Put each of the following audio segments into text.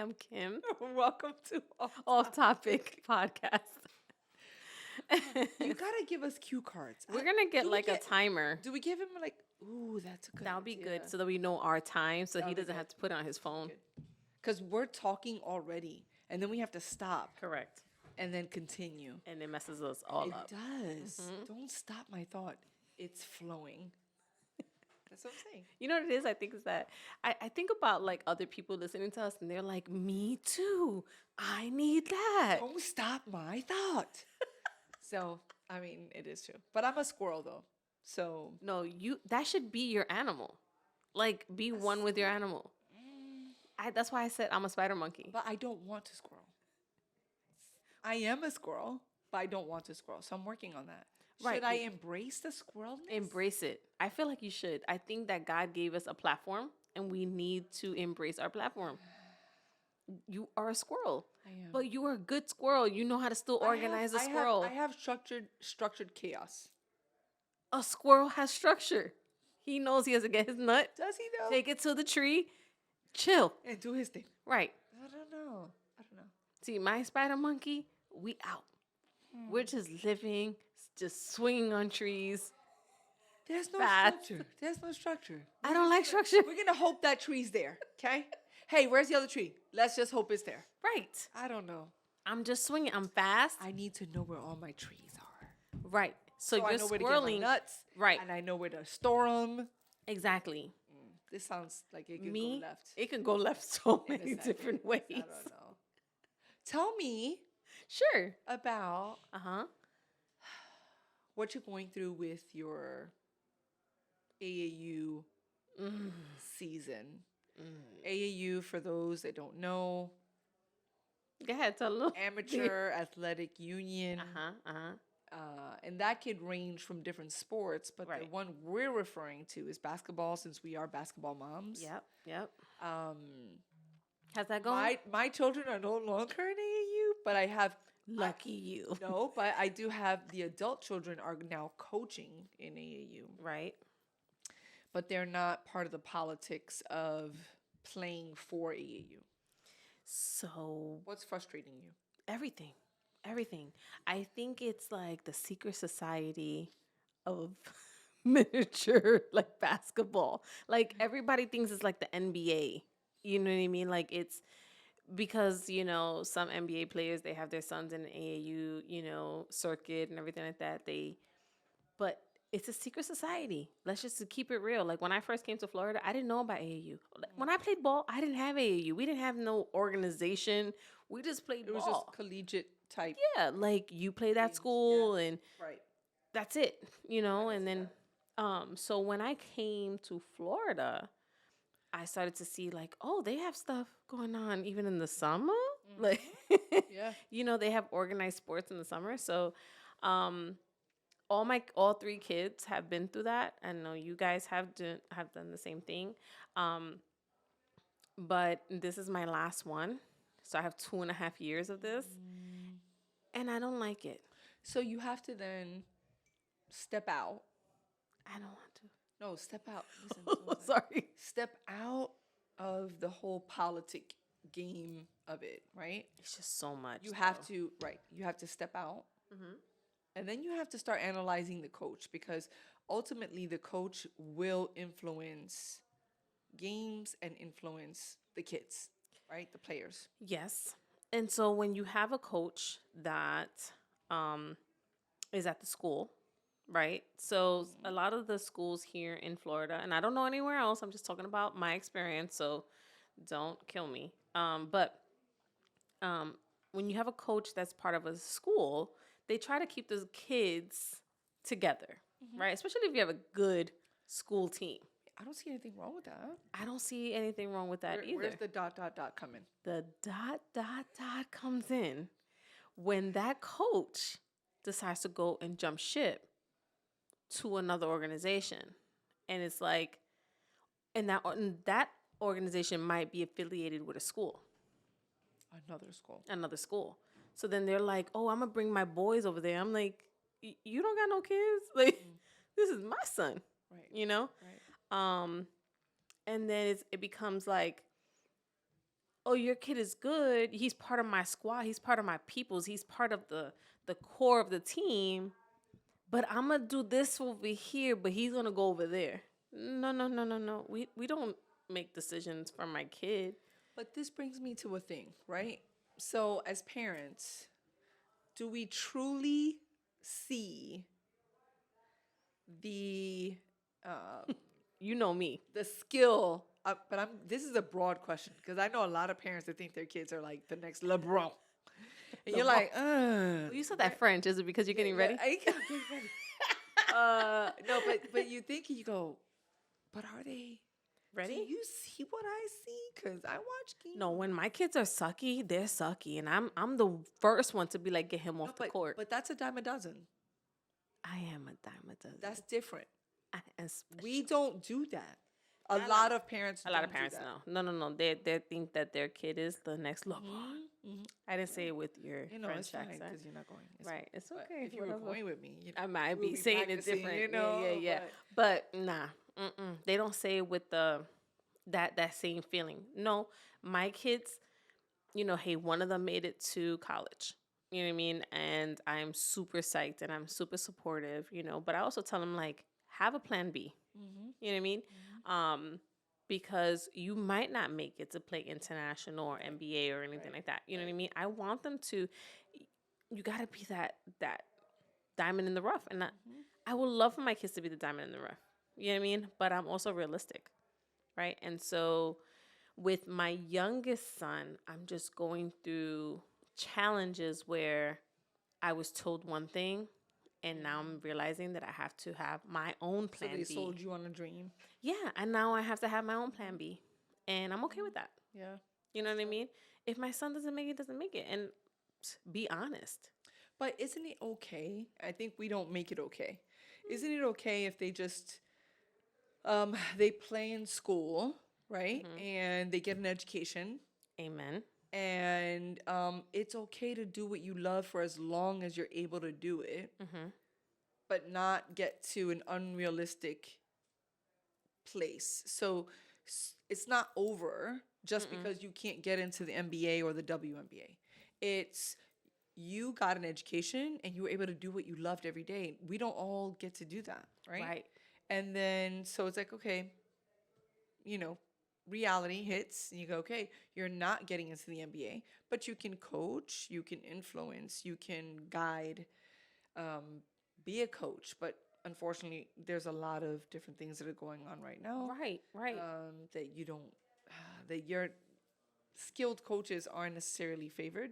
I'm Kim. Welcome to Offtopic podcast. You gotta give us cue cards. We're gonna get do we like a get- timer. Do we give him like? Ooh, that's a good. That'll be idea. good so that we know our time, so he That'll be doesn't good. have to put it on his phone. Because we're talking already, and then we have to stop Correct. and then continue. And it messes us all It up. does. Don't stop my thought. It's flowing. That's what I'm saying. You know what it is? I think is that I think about like other people listening to us, and they're like, "Me too. I need that." Don't stop my thought. So I mean, it is true. But I'm a squirrel though. So No, that should be your animal. Like, be one with your animal. That's why I said I'm a spider monkey. but I don't want to squirrel. I am a squirrel, but I don't want to squirrel. So I'm working on that. Right. Should I embrace the squirrelness? Embrace it. I feel like you should. I think that God gave us a platform, and we need to embrace our platform. You are a squirrel, I am. but you are a good squirrel. You know how to still organize a squirrel. I have structured chaos. A squirrel has structure. He knows he has to get his nut, Does he though? take it to the tree, chill. And do his thing. Right. I don't know. See, my spider monkey, we out. We're just living, just swinging on trees. There's no Fast. structure. There's no structure. I don't like structure. We're gonna hope that tree's there. Okay. Hey, where's the other tree? Let's just hope it's there. Right. I don't know. I'm just swinging. I'm fast. I need to know where all my trees are. Right. So I you're know where to get my squirreling. nuts. Right. And I know where to store them. Exactly. This sounds like it could Me, go left. it can go left so in a many second. different ways. I don't know. Tell me Sure. about Uh-huh. what you're going through with your AAU season. AAU, for those that don't know, Go ahead, tell them. Amateur Athletic Union. Uh-huh. And that could range from different sports, but the Right. one we're referring to is basketball, since we are basketball moms. Yep. Um, How's that going? my children are no longer in AAU, but I have Lucky you. no, but I do have the adult children are now coaching in AAU, Right. but they're not part of the politics of playing for AAU. So What's frustrating you? everything. I think it's like the secret society of miniature like basketball. Like everybody thinks it's like the NBA. You know what I mean? Like it's because, some NBA players, they have their sons in the AAU, circuit and everything like that. But it's a secret society. Let's just keep it real. Like when I first came to Florida, I didn't know about AAU. When I played ball, I didn't have AAU. We didn't have no organization. We just played It was ball. just collegiate type. Yeah, like you played at Games, school and Right. that's it, and then so when I came to Florida, I started to see like, oh, they have stuff going on even in the summer. Like Yeah. they have organized sports in the summer. So all three kids have been through that. I know you guys have done the same thing. But this is my last one. So I have 2.5 years of this. And I don't like it. So you have to then step out. I don't want to. No, step out. Listen, to what I'm saying. Sorry. Step out of the whole politic game of it, right? It's just so much. You have to, right. You have to step out. And then you have to start analyzing the coach, because ultimately the coach will influence games and influence the kids, right? The players. Yes. And so when you have a coach that is at the school, right? So a lot of the schools here in Florida, and I don't know anywhere else, I'm just talking about my experience, so don't kill me. But when you have a coach that's part of a school, they try to keep the kids together, right? Especially if you have a good school team. I don't see anything wrong with that. I don't see anything wrong with that either. Where's the ... come in? The ... comes in when that coach decides to go and jump ship to another organization. And it's like, and that organization might be affiliated with a school. Another school. So then they're like, oh, I'm going to bring my boys over there. I'm like, you don't got no kids? Like, this is my son, Right. Right. And then it becomes like, oh, your kid is good. He's part of my squad. He's part of my peoples. He's part of the core of the team. But I'm gonna do this over here, but he's gonna go over there. No, no, no, no, no. We don't make decisions for my kid. But this brings me to a thing, right? So, as parents, do we truly see the You know me. the skill? But I'm. This is a broad question because I know a lot of parents that think their kids are like the next LeBron, and you're like, You said that French. Is it because you're getting ready? I can't get ready. No, but you think you go, but are they Ready? Do you see what I see? Cause I watch games. No, when my kids are sucky, they're sucky, and I'm the first one to be like, get him off the court. But that's a dime a dozen. I am a dime a dozen. That's different. Especially- We don't do that. A lot of parents. A lot of don't do parents that. no. They think that their kid is the next LeBron. I didn't say it with your You know, French it's fine accent. because you're not going. It's Right, it's fine. But okay. if you were whatever. going with me, you know, I might we'll be saying it practicing, different. you know, yeah. But nah, they don't say it with that same feeling. No, my kids, hey, one of them made it to college. You know what I mean? And I'm super psyched and I'm super supportive. But I also tell them like, have a plan B. You know what I mean? Because you might not make it to play international or NBA or anything like that. You know what I mean? I want them to. You got to be that diamond in the rough, and I would love for my kids to be the diamond in the rough. You know what I mean? But I'm also realistic, right? And so, with my youngest son, I'm just going through challenges where I was told one thing, and now I'm realizing that I have to have my own So plan they B. sold you on a dream. Yeah, and now I have to have my own plan B, and I'm okay with that. Yeah. You know what I mean? If my son doesn't make it, doesn't make it, and be honest. But isn't it okay? I think we don't make it okay. Isn't it okay if they just they play in school, right? And they get an education, Amen. and it's okay to do what you love for as long as you're able to do it, but not get to an unrealistic place. So it's not over just because you can't get into the NBA or the WNBA. It's you got an education and you were able to do what you loved every day. We don't all get to do that, right? Right. And then so it's like, okay, reality hits and you go, okay, you're not getting into the NBA, but you can coach, you can influence, you can guide, be a coach. But unfortunately, there's a lot of different things that are going on right now. Right. That you don't, that your skilled coaches aren't necessarily favored.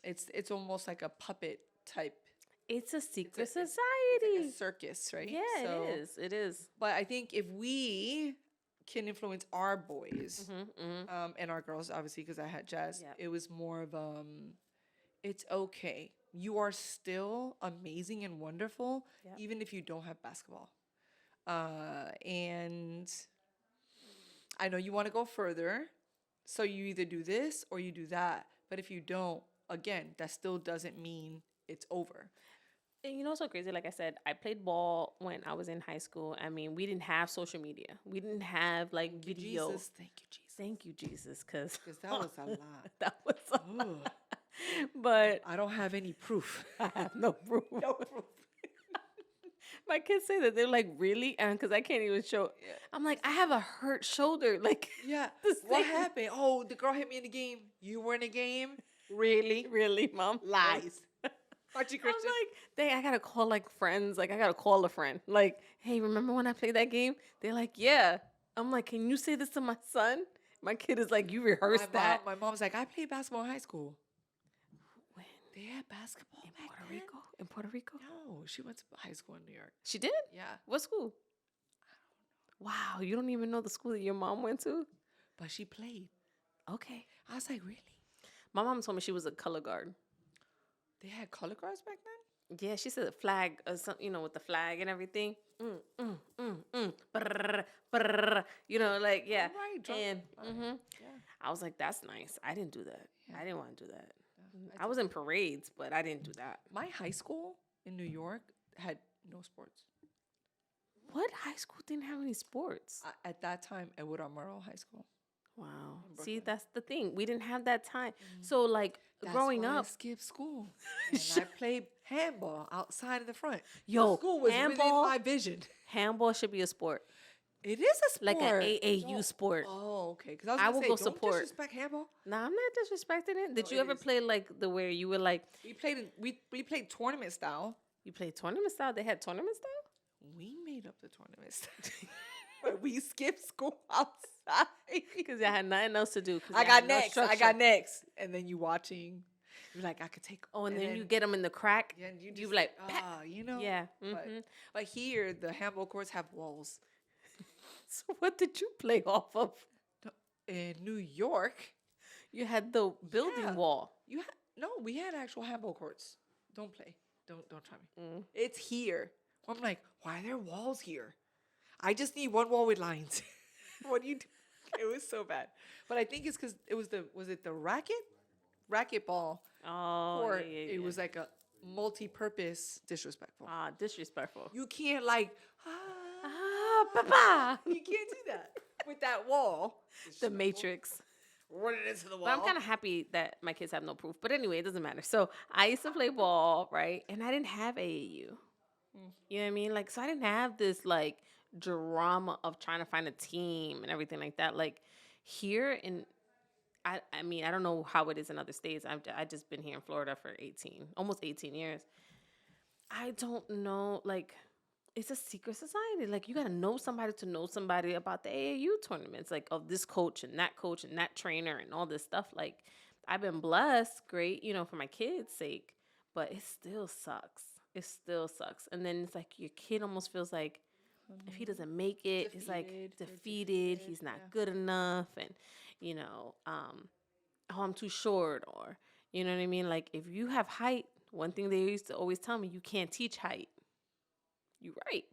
It's almost like a puppet type. It's a secret It's like society. a circus, right? Yeah, So, it is. It is. But I think if we can influence our boys and our girls, obviously, because I had Jazz, Yep. it was more of it's okay. You are still amazing and wonderful, Yep. even if you don't have basketball. And I know you want to go further, so you either do this or you do that. But if you don't, again, that still doesn't mean it's over. And what's so crazy? Like I said, I played ball when I was in high school. I mean, we didn't have social media. We didn't have like video. Jesus, thank you, Jesus. Thank you, Jesus, because Because that was a lot. that was a lot. Ugh. But I don't have any proof. I have no proof. No proof. My kids say that they're like, really? And because I can't even show. I'm like, I have a hurt shoulder. Like, Yeah. the What same- happened? Oh, the girl hit me in the game. You were in the game? Really? Really, mom? Lies. Aren't you I'm Christian? like, I gotta call like friends. Like, I gotta call a friend. Like, hey, remember when I played that game? They're like, yeah. I'm like, can you say this to my son? My kid is like, you rehearsed that. My mom's like, I played basketball in high school. When? They had basketball In back Puerto then? Rico? In Puerto Rico? No, she went to high school in New York. She did? Yeah. What school? Wow, you don't even know the school that your mom went to? But she played. Okay. I was like, really? My mom told me she was a color guard. They had color guards back then? Yeah, she said flag, with the flag and everything. Brrr, brrr, like, yeah. All right, drop And it. All right. Yeah. I was like, that's nice. I didn't do that. Yeah. I didn't want to do that. I I was in parades, but I didn't do that. My high school in New York had no sports. What high school didn't have any sports? At that time, Edward R. Murrow High School. Wow. in See, Brooklyn. that's the thing. We didn't have that time. So like That's growing why I up, skipped school. And I played handball outside in the front. The yo, school was really in handball, my vision. handball should be a sport, It is a like an sport. AAU sport. Oh, okay. Because I was I gonna will say, go don't support. disrespect handball. Nah, I'm not disrespecting it. Did No, you it ever is. play like the where you were like We played tournament style. you played tournament style? They had tournament style. We made up the tournament style. But we skipped school outside. Because I had nothing else to do. Because I got next. I got next. And then you watching. You're like, I could take. Oh, and then you get them in the crack. Yeah, and you You just be like, you know. yeah. But, Hmm. but here the handball courts have walls. So what did you play off of? In New York, You had the building Yeah. wall. we had actual handball courts. Don't play. Don't try me. Mm. It's here. I'm like, why are there walls here? I just need one wall with lines. What do you do? It was so bad. But I think it's because it was the racquetball Oh, court. yeah, yeah, It was like a multi-purpose disrespectful. disrespectful. You can't like Papa. you can't do that with that wall. The Matrix. Run it into the wall. But I'm kind of happy that my kids have no proof. But anyway, it doesn't matter. So I used to play ball, right? And I didn't have AAU. You know what I mean? Like, so I didn't have this like drama of trying to find a team and everything like that. Like here in, I mean, I don't know how it is in other states. I just been here in Florida for almost 18 years. I don't know, like, it's a secret society. Like, you got to know somebody about the AAU tournaments, like, of this coach and that trainer and all this stuff. Like, I've been blessed, great, for my kids' sake, but it still sucks. It still sucks. And then it's like your kid almost feels like if he doesn't make it, it's like defeated. He's not good enough. And, oh, I'm too short, or, you know what I mean? Like, if you have height, one thing they used to always tell me, you can't teach height. You're right.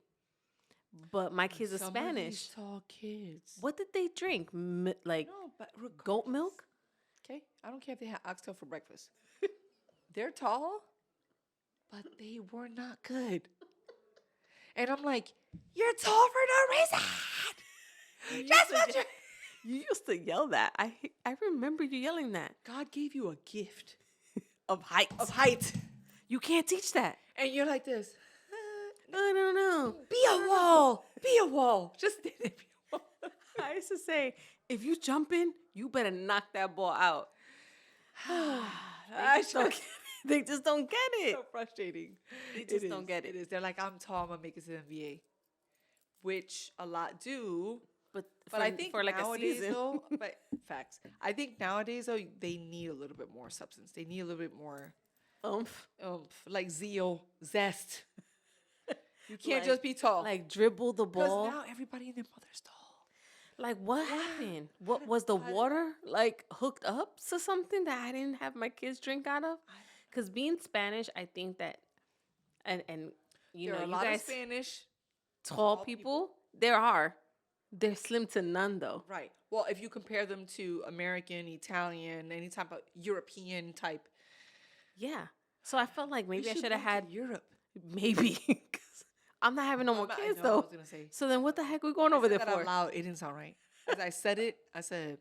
But my kids are Some of Spanish. these tall kids. What did they drink? Like No, but goat milk? Okay, I don't care if they had oxtail for breakfast. They're tall, but they were not good. And I'm like, you're tall for no reason. That's what you. You used to yell that. I remember you yelling that. God gave you a gift Of height. of height, You can't teach that. and you're like this. I don't know. Be a wall. Be a wall. Just stand there, be a wall. I used to say, if you jump in, you better knock that ball out. They just don't get it. So frustrating. They just don't get it. It is. They're like, I'm tall. I'm gonna make it to the NBA, which a lot do. But But I think for like nowadays, a season. though, but facts. I think nowadays, though, they need a little bit more substance. They need a little bit more like zeal, zest. You can't Like- just be tall. Like dribble the Because ball. now everybody and their mother's tall. Like what happened? What was the water like hooked up to something that I didn't have my kids drink out of? Because being Spanish, I think that, and There are a you lot of guys Spanish. tall people, they're slim to none though. Right. Well, if you compare them to American, Italian, any type of European type. Yeah. So I felt like maybe I should have go to had Europe. maybe. 'Cause I'm not having no more I kids know, I though. was gonna say. So then what the heck we going over I there said that for? out loud. It didn't sound right. As I said it, I said,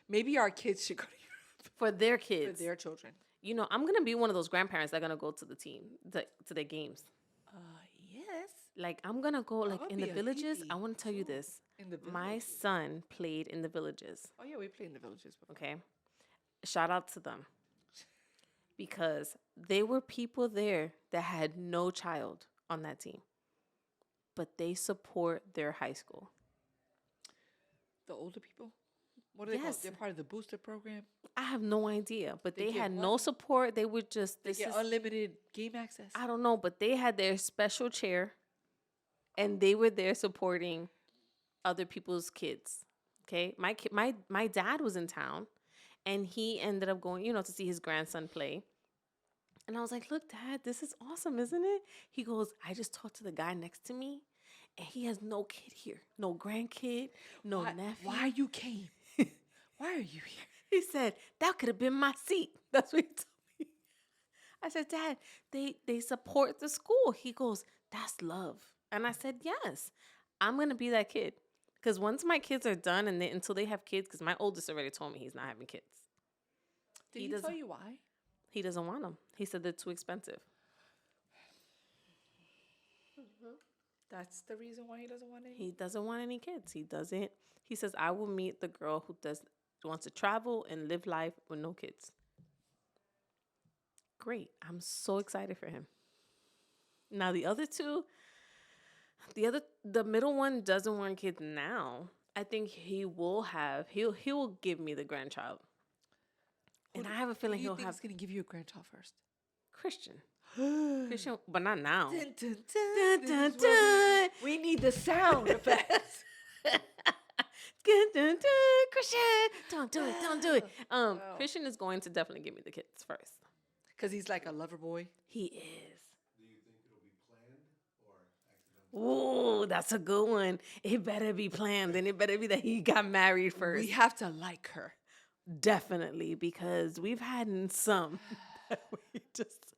maybe our kids should go to Europe For their for kids. their children. I'm gonna be one of those grandparents that are gonna go to the team, to their games. Yes. Like I'm gonna go like I'ma in the be a villages. I hippie want to tell you this. In the My village. son played in the villages. Oh yeah, we play in the villages. Before. Okay. Shout out to them. Because they were people there that had no child on that team. But they support their high school. The older people. What are they called? Yes. They're part of the booster program. I have no idea. But They they get had what? no support. They would just They get unlimited game access. I don't know, but they had their special chair and they were there supporting other people's kids. Okay? My dad was in town and he ended up going, to see his grandson play. And I was like, "Look, Dad, this is awesome, isn't it?" He goes, "I just talked to the guy next to me and he has no kid here. No grandkid, no nephew." Why you came? Why are you here? He said, "That could have been my seat." That's what he told me. I said, "Dad, they support the school." He goes, "That's love." And I said, "Yes, I'm going to be that kid." Because once my kids are done and until they have kids, because my oldest already told me he's not having kids. Did he tell you why? He doesn't want them. He said they're too expensive. That's the reason why he doesn't want any. He doesn't want any kids. He doesn't. He says, I will meet the girl who wants to travel and live life with no kids. Great. I'm so excited for him. Now the other two, the middle one doesn't want kids now. I think he will give me the grandchild. And I have a feeling he'll have. He's gonna give you a grandchild first. Christian, but not now. Dun, dun, dun. Dun, dun. We need the sound effects. Christian, don't do it. Christian is going to definitely give me the kids first. Because he's like a lover boy. He is. Do you think it'll be planned or accidental? Ooh, that's a good one. It better be planned, and it better be that he got married first. We have to like her. Definitely, because we've had some that we just,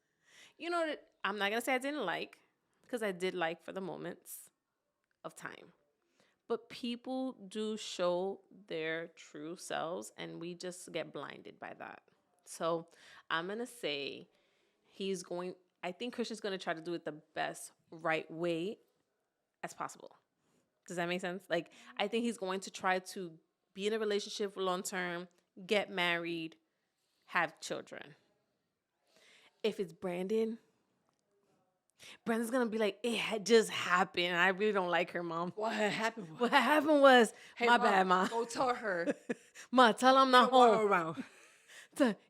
I'm not going to say I didn't like, because I did like for the moments of time. But people do show their true selves, and we just get blinded by that. So I'm going to say I think Christian's going to try to do it the best, right way as possible. Does that make sense? Like, I think he's going to try to be in a relationship for long term, get married, have children. If it's Brandon's going to be like, it had just happened. I really don't like her, Mom. What happened? What happened was, hey, my Mom, bad, Ma. Go tell her. Ma, tell him I'm not home. Around.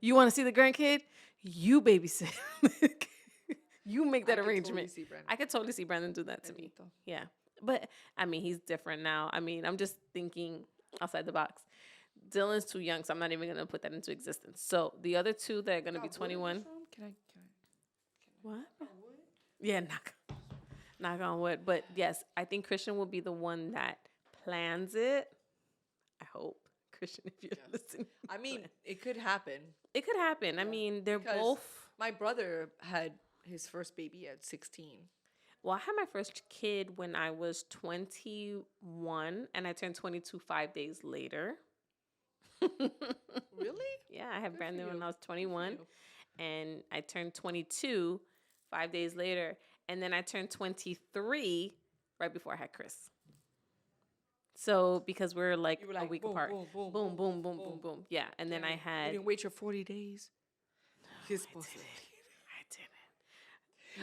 You want to see the grandkid? You babysit. You make that arrangement. I could totally see Brandon do that to me. Yeah. But, I mean, he's different now. I mean, I'm just thinking outside the box. Dylan's too young, so I'm not even going to put that into existence. So, the other two that are going to be 21. Can I? What? Yeah, knock on wood. But, yes, I think Christian will be the one that plans it. I hope. Christian, if you're listening. I mean, it could happen. It could happen. I mean, they're both. My brother had his first baby at 16. Well, I had my first kid when I was 21, and I turned 22 5 days later. Really? Yeah, I had Brandon when I was 21, and I turned 22 5 days later, and then I turned 23 right before I had Chris. So, because we're like a week apart. Boom, boom, boom. Yeah, and then I had... You didn't wait your 40 days? I didn't.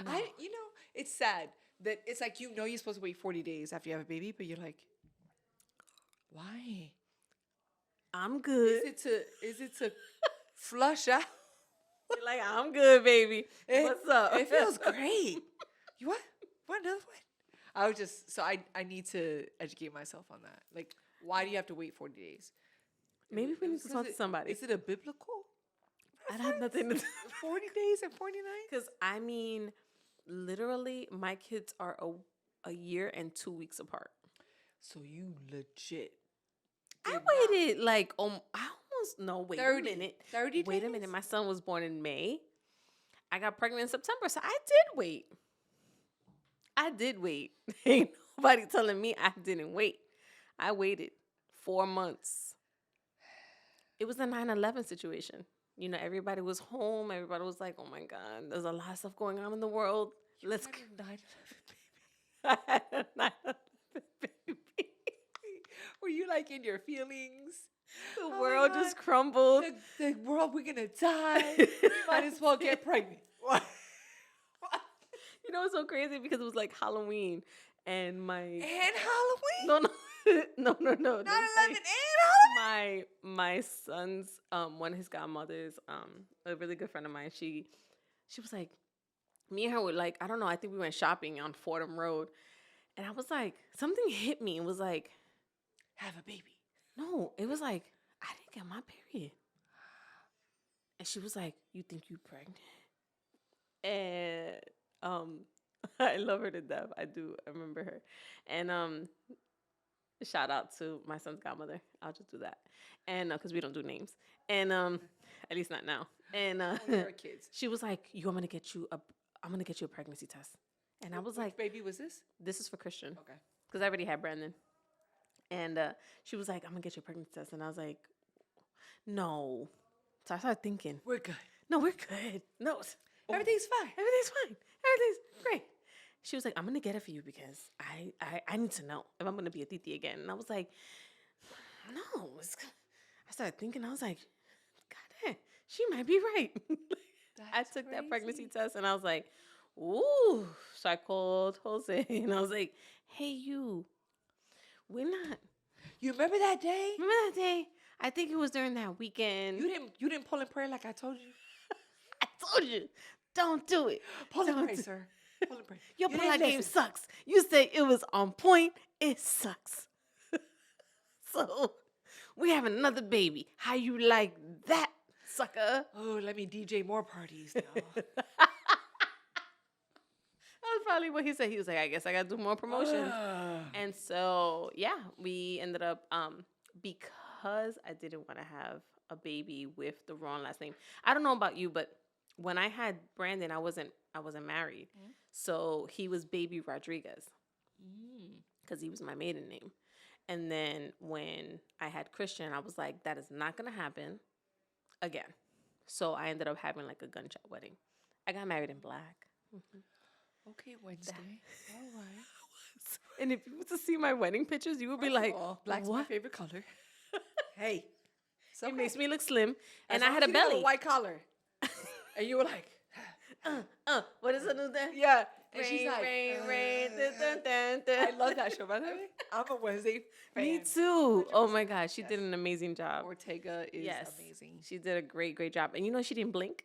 No. It's sad that it's like, you're supposed to wait 40 days after you have a baby, but you're like, why? I'm good. Is it to flush out? You're like, I'm good, baby. What's up? It feels great. You what? What another one? I need to educate myself on that. Like, why do you have to wait 40 days? Maybe we need to talk to somebody. Is it a biblical? I have nothing to do. 40 days and 49? Because, I mean, literally, my kids are a year and 2 weeks apart. So you legit. I waited wait 30, a minute. 30 Wait days? a minute. My son was born in May. I got pregnant in September, so I did wait. Ain't nobody telling me I didn't wait. I waited 4 months. It was a 9/11 situation. Everybody was home. Everybody was like, oh, my God, there's a lot of stuff going on in the world. Let's go. I had a 9/11 baby. Were you like in your feelings? The world just crumbled. The world, we're going to die. We might as well get pregnant. What? It's so crazy because it was like Halloween and And Halloween? No. 9/11 and Halloween? My son's one of his godmothers, a really good friend of mine, she was like, me and her were like, I don't know, I think we went shopping on Fordham Road. And I was like, something hit me. It was like, have a baby. No, it was like, I didn't get my period. And she was like, you think you pregnant? And I love her to death. I do. I remember her. And shout out to my son's godmother. I'll just do that. And because we don't do names. And at least not now. And kids. She was like, I'm gonna get you a pregnancy test. And I was like, baby was this? This is for Christian. Okay. Because I already had Brandon. And she was like, I'm gonna get your pregnancy test. And I was like, no. So I started thinking, We're good. no, we're good. No, Everything's fine. everything's fine. Everything's great. She was like, I'm gonna get it for you because I need to know if I'm gonna be a titi again. And I was like, no. I started thinking, I was like, God damn, she might be right. I took that pregnancy test and I was like, ooh. So I called Jose and I was like, hey, we're not. You remember that day? Remember that day? I think it was during that weekend. You didn't pull in prayer like I told you. I told you, don't do it. Pull in Don't prayer, do- sir. Pull in prayer. Your You pull-out didn't game listen. sucks. You say it was on point. It sucks. So we have another baby. How you like that, sucker? Oh, let me DJ more parties now. That was probably what he said. He was like, I guess I gotta do more promotions. And so yeah, we ended up because I didn't want to have a baby with the wrong last name. I don't know about you, but when I had Brandon, I wasn't married. So he was Baby Rodriguez because he was my maiden name. And then when I had Christian, I was like, that is not going to happen again. So I ended up having like a gunshot wedding. I got married in black. Okay, Wednesday. All right. And if you were to see my wedding pictures, you would be like, black's my what? favorite color. Hey. So It makes me look slim. And as I long had as a you didn't have belly. a white collar. And you were like, What is it? There? yeah. And Rain, she's like, rain. Dun, dun, dun, dun. I love that show, by the way. I'm a Wednesday fan. Me too. Oh my 100%. God, she did an amazing job. Ortega is Yes, amazing. she did a great job. And you know, she didn't blink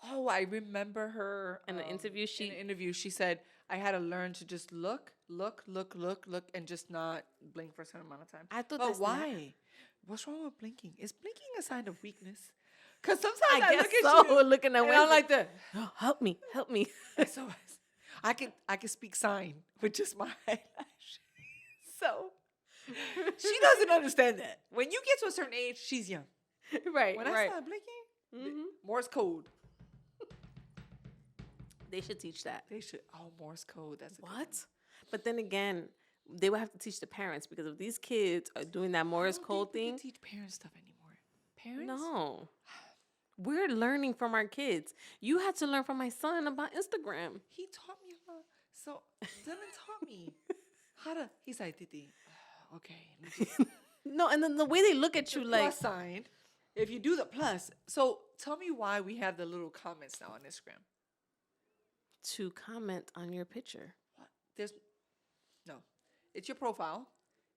Oh, I remember her in the interview. in an interview. She said, I had to learn to just look, and just not blink for a certain amount of time. I thought But that's why? What's wrong with blinking? Is blinking a sign of weakness? Because sometimes I I guess look at so. you Looking at and I'm Wednesday. like that. Oh, help me. SOS. I can speak sign with just my eyelash. So she doesn't understand that. When you get to a certain age, she's young. Right, When I right. start blinking, Mhm. Morse code. They should teach that. They should. Oh, Morse code. That's a good one. What? But then again, they would have to teach the parents because if these kids are doing that Morse I don't code think we thing, can teach parents stuff anymore. Parents? no. We're learning from our kids. You had to learn from my son about Instagram. He taught me how. So Dylan taught me how to. He's like, Titi. Okay. let me just- No, and then the way they look at you the like, plus sign. If you do the plus, so tell me why we have the little comments now on Instagram. to comment on your picture. What? There's no. It's your profile,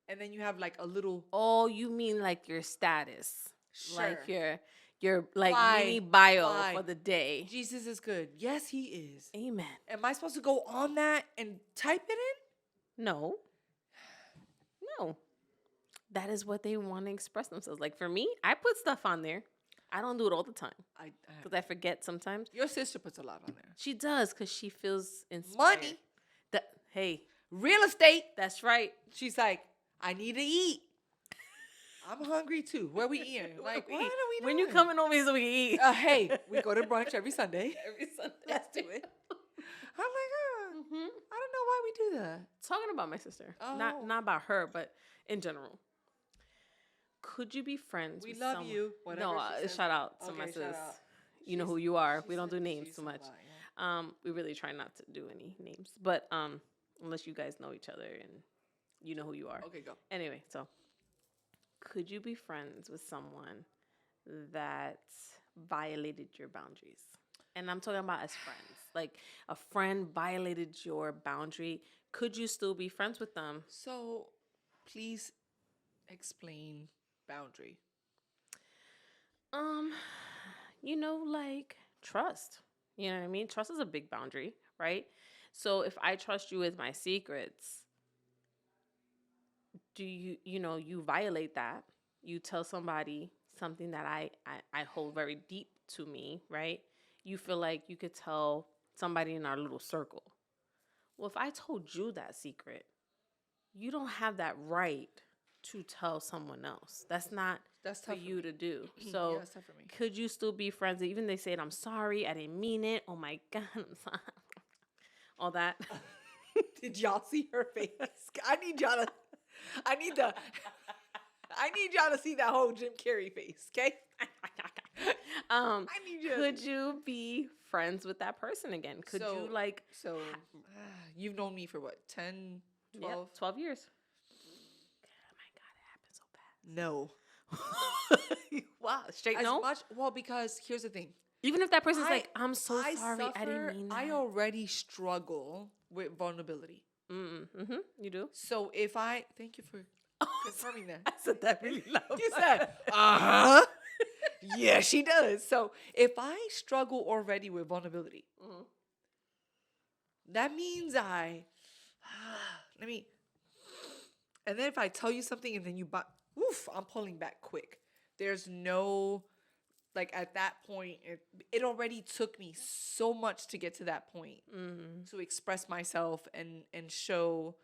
and then you have like a little. Oh, you mean like your status. Like your like Why? mini bio Why? for the day. Jesus is good. Yes, he is. Amen. Am I supposed to go on that and type it in? No. No. That is what they want to express themselves. Like for me, I put stuff on there. I don't do it all the time I because I forget sometimes. your sister puts a lot on there. She does because she feels inspired. Money, Hey, real estate. that's right. She's like, I need to eat. I'm hungry too. Where we eating? Like, what are we doing? When you coming over here so we can eat? Hey, we go to brunch every Sunday. Every Sunday. Let's do it. I'm like, hmm I don't know why we do that. Talking about my sister, Oh. not about her, but in general. Could you be friends? We with love someone? you, whatever No, she says. shout out to my Okay, sis. shout out. You know She's- who you are. she We don't do said names she's too a much. lot, yeah. We really try not to do any names, but unless you guys know each other and you know who you are. Okay, go. Anyway, so could you be friends with someone that violated your boundaries? And I'm talking about as friends. Like a friend violated your boundary. Could you still be friends with them? So, please explain boundary. Like trust. You know what I mean? Trust is a big boundary, right? So if I trust you with my secrets, do you violate that? You tell somebody something that I hold very deep to me, right? You feel like you could tell somebody in our little circle. Well, if I told you that secret, you don't have that right to tell someone else. That's not That's for tough you me. to do. Yeah, So that's tough for me. could you still be friends? Even they said, I'm sorry, I didn't mean it. Oh my God, I'm sorry. All that. Did y'all see her face? I need y'all to. I need the. I need y'all to see that whole Jim Carrey face, okay? Um, I need you. could you be friends with that person again? Could you like So you've known me for what, 10, 12? 12 years? Oh my god, it No. happened so fast. Wow, straight As no? much, well, because here's the thing. Even if that person's I- like, I'm so sorry, I didn't mean that. I already struggle with vulnerability. You do? So if I, thank you for confirming that. I said that really loud. You said, uh-huh. Yeah, she does. So if I struggle already with vulnerability, that means let me, and then if I tell you something and then I'm pulling back quick. There's no, like at that point, it already took me so much to get to that point to express myself and show.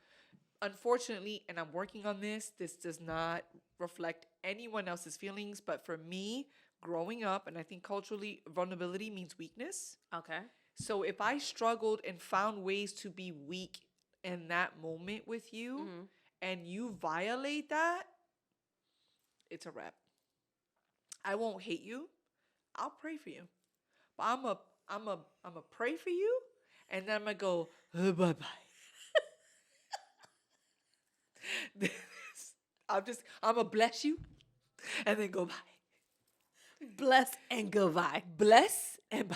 Unfortunately, and I'm working on this does not reflect anyone else's feelings, but for me, growing up, and I think culturally, vulnerability means weakness. Okay. So if I struggled and found ways to be weak in that moment with you, and you violate that, it's a wrap. I won't hate you. I'll pray for you. But I'm a pray for you, and then I'm gonna go, bye-bye. I'm gonna bless you and then go bye. Bless and goodbye. Bless and bye.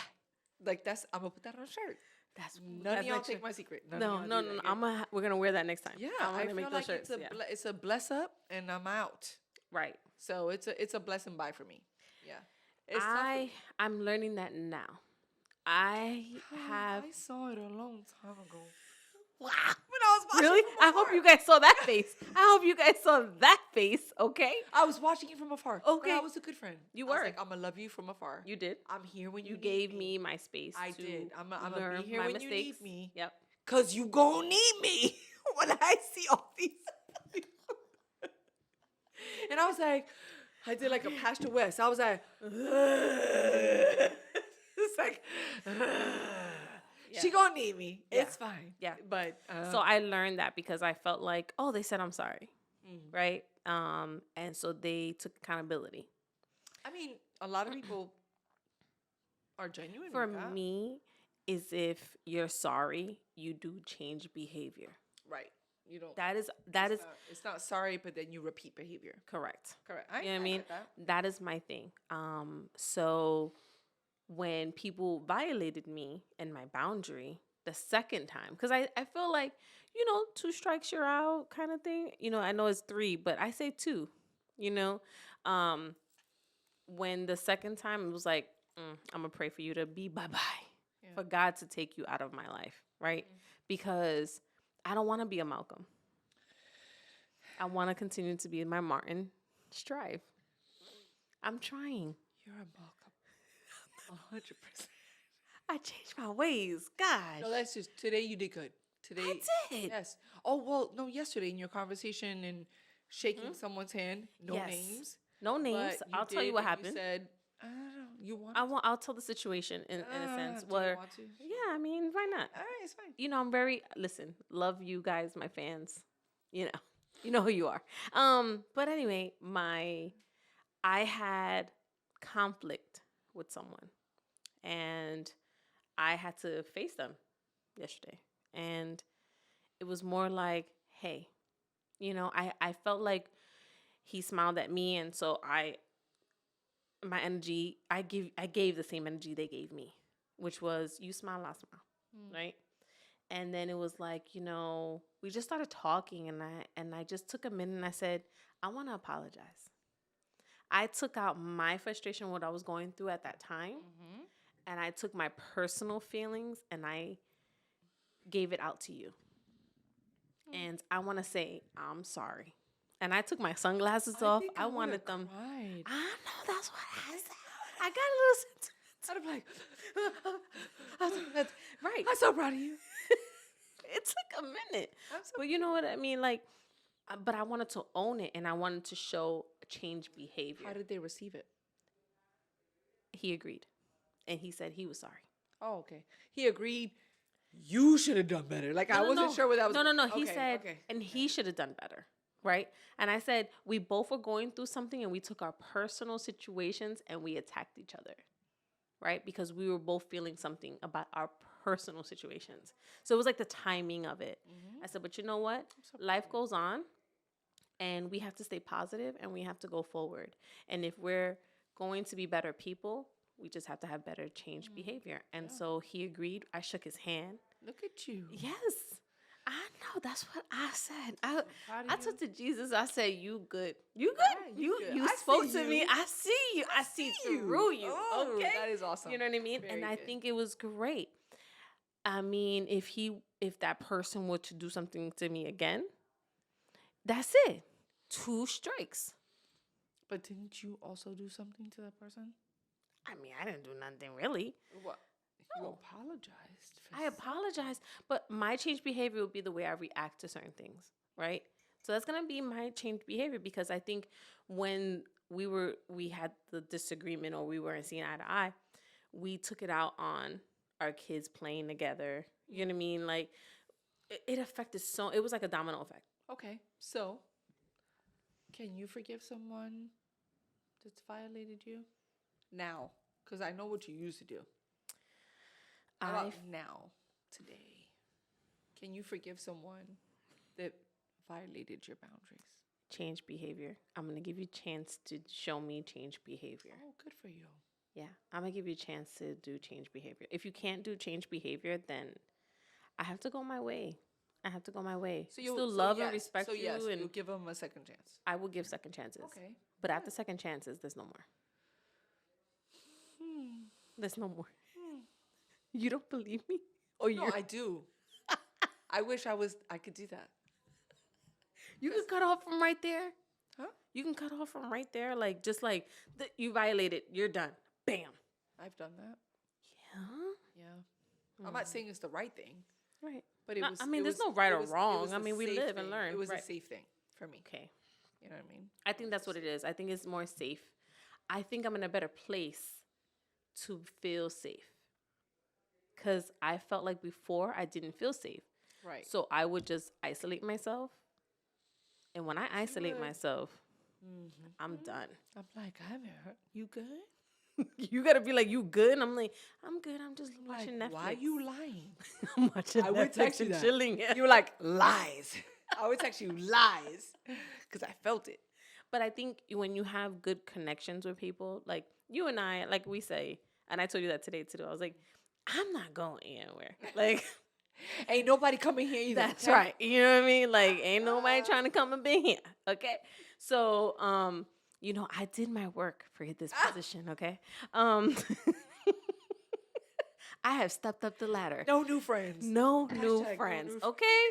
Like I'm gonna put that on a shirt. That's None that's of y'all extra. take my secret. None No, of no, y'all no, do no. that. We're gonna wear that next time. Yeah, I'm I gonna make feel those like shirts. it's a bless up and I'm out. Right. So it's a bless and bye for me. Yeah. It's tough for me. I'm learning that now. I have I saw it a long time ago. wow. When I was watching Really? from I hope afar. you guys saw that face. I hope you guys saw that face. Okay. I was watching you from afar. But Okay. I was a good friend. You I was were. like, I'm gonna love you from afar. You did. I'm here when you You need gave me my space. I to did. I'm gonna learn be here my when mistakes. you need me. Yep. Cause you gonna need me when I see all these. And I was like, I did like a Pastor West. I was like, it's like, she gonna need me. Yeah. It's fine. Yeah. But So I learned that because I felt like, oh, they said I'm sorry, right? And so they took accountability. I mean, a lot of people are genuine For with that. me, is if you're sorry, you do change behavior. Right. You don't. That is It's not sorry, but then you repeat behavior. correct. Correct. You know what I mean? get that. That is my thing. So when people violated me and my boundary the second time, because I feel like, 2 strikes you're out kind of thing. I know it's 3, but I say 2, when the second time it was like, I'm going to pray for you to be bye-bye, for God to take you out of my life, right? Because I don't want to be a Malcolm. I want to continue to be my Martin Strive. I'm trying. You're a Malcolm. 100%. I changed my ways. Gosh. No, that's just today. You did good. Today, I did. yes. Oh well, no. Yesterday in your conversation and shaking someone's hand, no Yes. names. No names. but I'll tell you did, what and happened. You said, I don't know. You want? I'll tell the situation in a sense. Do Where, you want to? yeah, I mean, why not? All right, it's fine. I'm very love you guys, my fans. You know who you are. But anyway, I had conflict with someone, and I had to face them yesterday, and it was more like, hey, I felt like he smiled at me, and so my energy, I gave the same energy they gave me, which was you smile, I smile, right? And then it was like, we just started talking, and I just took a minute and I said, I want to apologize. I took out my frustration, what I was going through at that time, and I took my personal feelings and I gave it out to you. And I want to say, I'm sorry. And I took my sunglasses off. think I would've wanted them. cried. I know, that's what I said. I got a little sentimental. I'd be like, Right. I'm so proud of you. It took a minute. I'm so But you know what I mean? Like, but I wanted to own it, and I wanted to show change behavior. How did they receive it? He agreed. And he said he was sorry. Oh, okay. He agreed. You should have done better. Like I wasn't sure where that was. No. going. He Okay, said, okay. and he should have done better. right? And I said, we both were going through something and we took our personal situations and we attacked each other, right? Because we were both feeling something about our personal situations. So it was like the timing of it. I said, but you know what? Life goes on and we have to stay positive and we have to go forward. And if we're going to be better people, we just have to have better change behavior. And so he agreed. I shook his hand. Look at you. Yes. I know. That's what I said. I proud of I you. took to Jesus. I said, "You good? You good? Yeah, you good. You I spoke see to me. you. I see you. I see you. through you. Oh, okay, that is awesome. You know what I mean? Very and I good. think it was great. I mean, if that person were to do something to me again, that's it. 2 strikes. But didn't you also do something to that person? I mean, I didn't do nothing really. What? You No. apologized. I apologize, but my change behavior would be the way I react to certain things, right? So that's gonna be my change behavior because I think when we had the disagreement or we weren't seeing eye to eye, we took it out on our kids playing together. You know what I mean? Like it affected so it was like a domino effect. Okay, so can you forgive someone that's violated you now? Because I know what you used to do. How about now, today? Can you forgive someone that violated your boundaries? Change behavior. I'm gonna give you a chance to show me change behavior. Oh, good for you. Yeah, I'm gonna give you a chance to do change behavior. If you can't do change behavior, then I have to go my way. I have to go my way. So you still love and respect so you, yes, and you'll give them a second chance. I will give second chances. Okay. But after second chances, there's no more. There's no more. You don't believe me? Or No, you? I do. I wish I could do that. You can cut off from right there. Huh? You can cut off from right there, like just like you violated. You're done. Bam. I've done that. Yeah. Yeah. I'm not saying it's the right thing, Right. but it No, was. I mean, it there's was- no right it or was- it wrong. was I a mean, we safe live and thing. learn. It was Right. a safe thing for me. Okay. You know what I mean? I think that's what it is. I think it's more safe. I think I'm in a better place to feel safe. Because I felt like before I didn't feel safe. Right. So I would just isolate myself. And when I isolate would. myself, I'm done. I'm like, I haven't heard. You good? You got to be like, you good? And I'm like, I'm good. I'm just Like, watching Netflix. why you lying? I'm watching I would Netflix text you and that. chilling. You were like, lies. I would text you lies because I felt it. But I think when you have good connections with people, like you and I, like we say, and I told you that today too. I was like, I'm not going anywhere. Like, Ain't nobody coming here either. that's okay? right. You know what I mean? Like, ain't nobody trying to come up in here. Okay. So, I did my work for this position. Okay. I have stepped up the ladder. No new friends. No new Hashtag no friends. new Okay.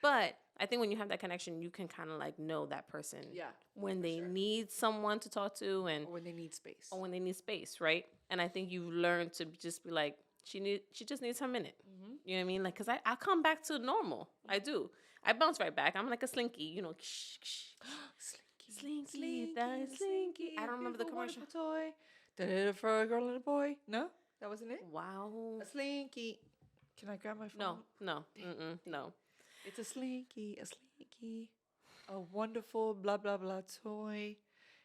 But I think when you have that connection, you can kind of like know that person. Yeah, When for they sure. need someone to talk to and Or when they need space. or when they need space, right? And I think you've learned to just be like, she just needs her minute. You know what I mean? Like, cause I come back to normal. I do. I bounce right back. I'm like a slinky, Slinky, that slinky. I don't remember the beautiful, commercial. wonderful toy. Da-da-da for a girl and a boy. No, that wasn't it. Wow. A slinky. Can I grab my phone? No. No. It's a slinky. A wonderful blah blah blah toy.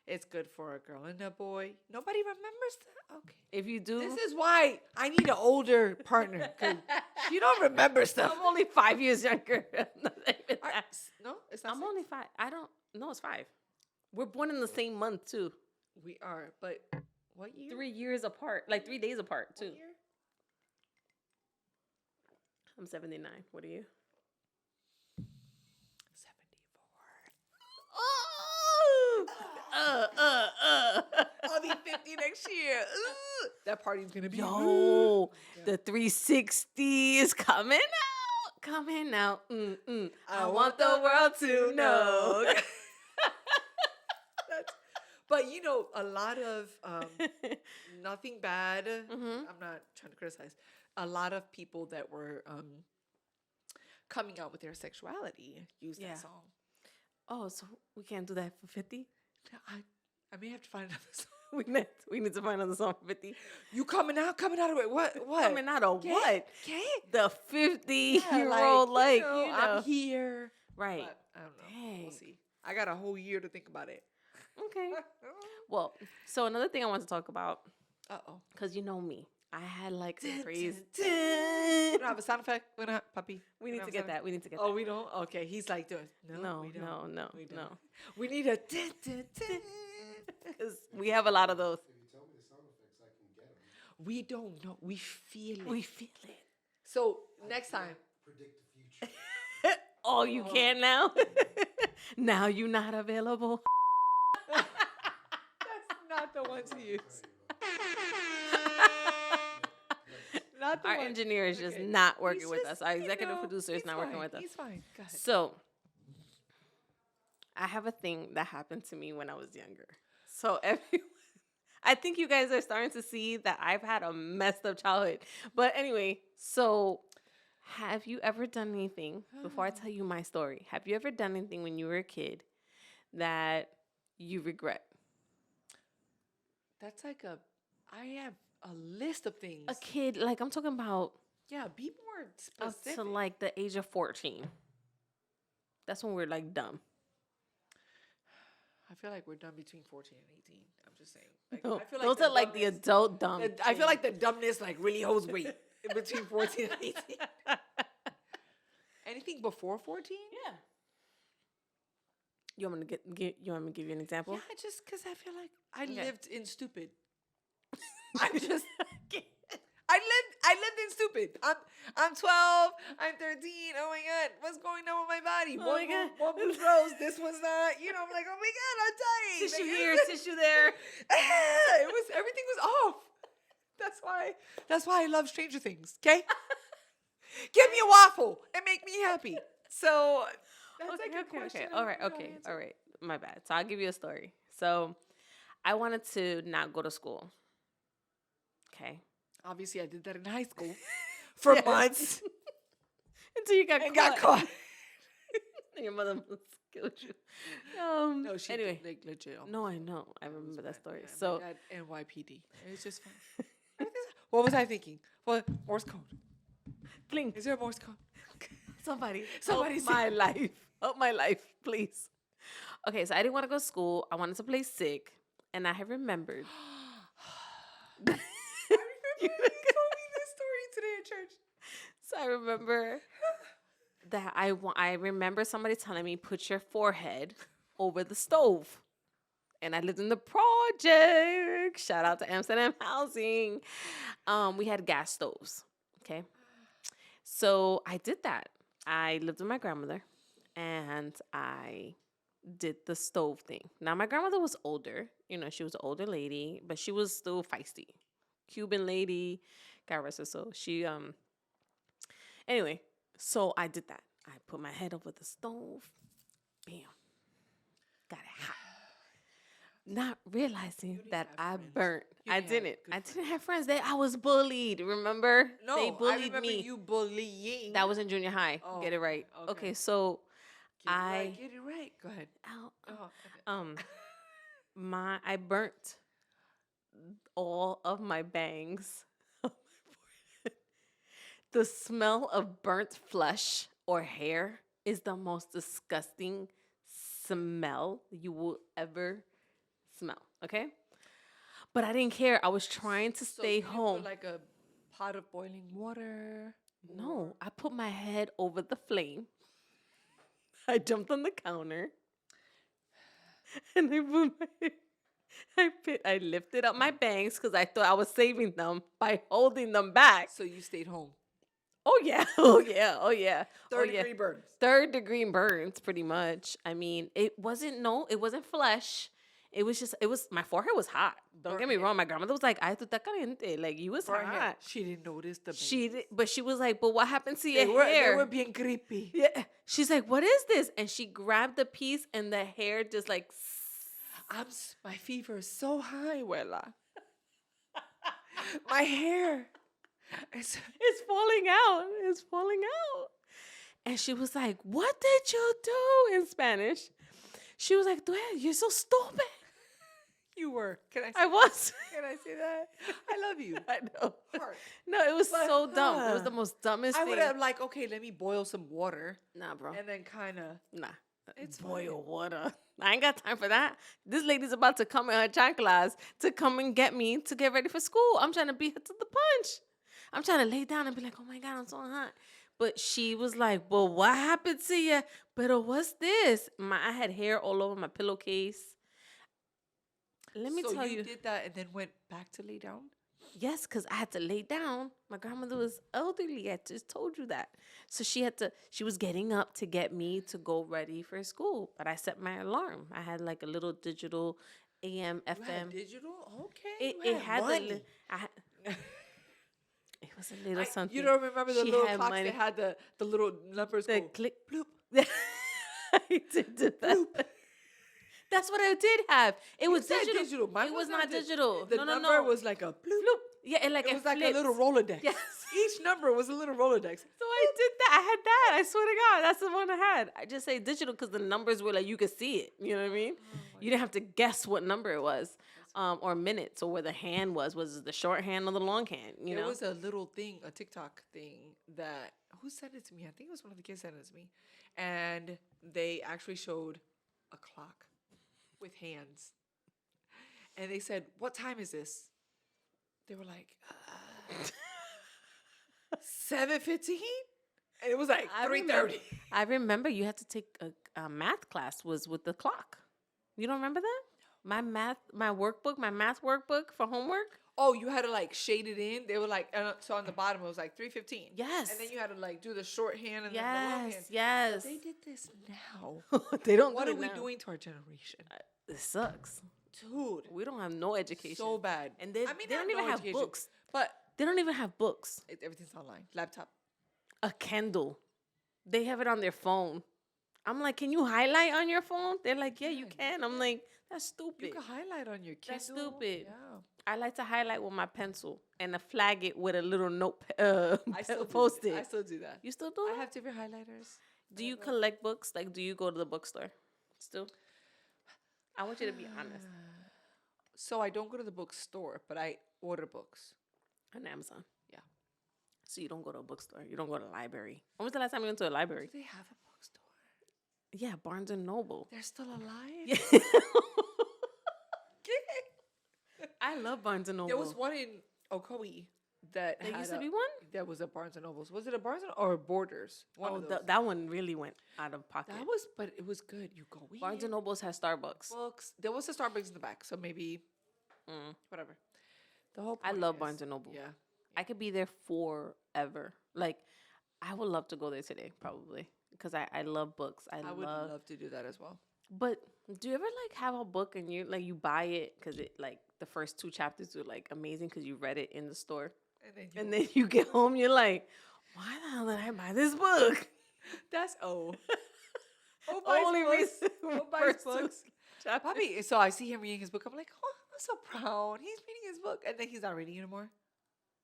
It's good for a girl and a boy. Nobody remembers that. Okay. If you do, This is why I need an older partner. 'Cause she don't remember stuff. I'm only 5 years younger. Not even Are- that. No, it's not. I'm six? only 5. I don't. No, it's 5. We're born in the same month too. We are, but what year? 3 years apart, like 3 days apart too. What year? I'm 79. What are you? 74. Oh! I'll be 50 next year. Ooh. That party's gonna be Yo, the 360 is coming out. Coming out. I want the world to know. But a lot of nothing bad. I'm not trying to criticize. A lot of people that were coming out with their sexuality use Yeah. that song. Oh, so we can't do that for 50? I may have to find another song. We need to find another song for 50. You coming out of it? What? Coming out of Okay, what? Okay. The 50-year-old, I'm here. Right. But I don't know. Dang. We'll see. I got a whole year to think about it. Okay. Well, so another thing I want to talk about, Uh-oh. because you know me, I had like a We crazy. don't have a sound effect. We don't have, puppy. We don't need have to a get sound that. We need to get Oh, that. we don't? Okay. He's like doing, no, No, we don't. no, no, We don't. no. We need a Because we have a lot of those. If you tell me the sound effects, I can get them. We don't know. We feel it. We feel it. So next time. Predict the future. Oh, you can now? Now you're not available. That's not the one to use. Not the Our one. engineer is just Okay. not working He's with just, us. Our you executive know, producer is he's not working fine. with us. He's fine. Go ahead. So, I have a thing that happened to me when I was younger. So, everyone, I think you guys are starting to see that I've had a messed up childhood. But anyway, so have you ever done anything, before I tell you my story, have you ever done anything when you were a kid that you regret? That's like I have a list of things. A kid, like I'm talking about Yeah, be more up specific. to like the age of 14. That's when we're like dumb. I feel like we're done between 14 and 18. I'm just saying. Like, No, I feel those the are like the dumbness- adult dumb. I feel like the dumbness like really holds weight in between 14 and 18. Anything before 14? Yeah. You want me to you want me to give you an example? Yeah, just because I feel like I Okay. lived in stupid. I lived in stupid. I'm 12. I'm 13. Oh my god, what's going on with my body? Oh my God. One boob's rose. This one's not. You know, I'm like, oh my god, I'm dying. Tissue Like, here, tissue there. it was everything was off. That's why I love Stranger Things. Okay, give me a waffle and make me happy. So that's like a question. All right, all right. My bad. So I'll give you a story. So I wanted to not go to school. Okay. Obviously, I did that in high school for Yes. months Until you got and caught. got caught. Your mother must killed you. No, she anyway. did, like legit. almost. No, I know. I remember that story. Yeah, my So dad, NYPD. It was just fun. What was I thinking? What Morse code? Cling. Is there a Morse code? Somebody Somebody help my life. Help my life, please. Okay, so I didn't want to go to school. I wanted to play sick. And I have remembered. I remember you told me this story today at church. So I remember that I remember somebody telling me, put your forehead over the stove. And I lived in the project. Shout out to Amsterdam Housing. We had gas stoves. Okay. So I did that. I lived with my grandmother and I did the stove thing. Now my grandmother was older. You know, she was an older lady, but she was still feisty. Cuban lady. God rest her soul. She anyway, so I did that. I put my head over the stove. Bam. Got it hot. Not realizing that have I friends. burnt. You I didn't have didn't. good I didn't have friends. I was bullied. Remember? No, They I bullied remember me. you bullying. That was in junior high. Oh, Get it right. okay. Okay, so Get it I right, get it right. Go ahead. ow, I burnt all of my bangs. The smell of burnt flesh or hair is the most disgusting smell you will ever smell. Okay, but I didn't care. I was trying to So stay you didn't home. Put like a pot of boiling water. No, I put my head over the flame. I jumped on the counter. And I put I lifted up my bangs because I thought I was saving them by holding them back. So you stayed home. Oh yeah, oh yeah, oh yeah. Third oh, yeah. degree burns. Third degree burns, pretty much. I mean, it wasn't flesh. It was my forehead was hot. Don't get me Burnt wrong. My grandmother was like, "Ay, tú estás caliente." Like you was Burnt hair. hot. She didn't notice the. But she was like, "But what happened to your They hair?" were being creepy. Yeah. She's like, "What is this?" And she grabbed the piece, and the hair just like. My fever is so high, Wella. My hair. It's falling out. It's falling out. And she was like, "What did you do?" in Spanish. She was like, "You're so stupid." you were. Can I say I that? was. Can I say that? I love you. I know. Heart. No, it was But, so dumb. It was the huh. most dumbest I thing. would have like, okay, let me boil some water Nah, bro. and then kind of. Nah. It's Boil water. I ain't got time for that. This lady's about to come in her chanclas to come and get me to get ready for school. I'm trying to beat her to the punch. I'm trying to lay down and be like, oh my God, I'm so hot. But she was like, well, what happened to you? But what's this? I had hair all over my pillowcase. Let me So tell you you. did that and then went back to lay down? Yes, because I had to lay down. My grandmother was elderly. I just told you that. So she was getting up to get me to go ready for school. But I set my alarm. I had like a little digital AM, You had FM. digital? Okay. It, you it had money. it was a little something. You don't remember the She little had clocks money. that had the little numbers The go click. bloop. I did do that. That's what I did have. It was said digital. digital. Mine It was was not not di- digital. The no, number was like a bloop. Floop. Yeah, and like It was like a little flipped. Rolodex. Yes. Each number was a little Rolodex. So I did that. I had that. I swear to God, that's the one I had. I just say digital because the numbers were like you could see it. You know what I mean? You didn't have to guess what number it was, or minutes, or where the hand was. Was it the short hand or the long hand? You There know? was a little thing, a TikTok thing that who sent it to me? I think it was one of the kids sent it to me, and they actually showed a clock with hands, and they said, "What time is this?" They were like, 7:15, and it was like 3:30. I remember you had to take a math class was with the clock. You don't remember that? My math workbook for homework. Oh, you had to like shade it in. They were like, so on the bottom it was like 3:15. Yes. And then you had to like do the shorthand and then the long hand. Yes. But they did this now. They don't. What do are it we now. doing to our generation? It sucks. Dude, We don't have no education. so bad. And they I mean, they not don't even no have education, books. but They don't even have books. everything's online. Laptop. A Kindle. They have it on their phone. I'm like, can you highlight on your phone? They're like, yeah, you can. I'm like, that's stupid. You can highlight on your Kindle. That's stupid. Yeah. I like to highlight with my pencil and flag it with a little note I still post do it. that. I still do that. You still do I that? have different highlighters. Do you collect books? Like, do you go to the bookstore still? I want you to be honest. So I don't go to the bookstore, but I order books. On Amazon. Yeah. So you don't go to a bookstore. You don't go to a library. When was the last time you went to a Do library? they have a bookstore? Yeah, Barnes and Noble. They're still alive? Yeah. I love Barnes and Noble. There was one in Ocoee that There had used to be one? There was a Barnes and Nobles. Was it a Barnes and or a Borders? One of those. That one really went out of pocket. That was, but it was good. You go in. Barnes and Nobles has Starbucks. Books. There was a Starbucks in the back, so maybe whatever. The whole. I point love is- Barnes and Noble. Yeah. I could be there forever. Like, I would love to go there today, probably, because I love books. I would love to do that as well. But do you ever like have a book and you buy it because it like the first 2 chapters are like amazing because you read it in the store, and then you get home, you're like, why the hell did I buy this book? That's O. O Only buys reason books. O buys first 2 books. chapters. Puppy. So I see him reading his book. I'm like, oh, I'm so proud. He's reading his book, and then he's not reading anymore.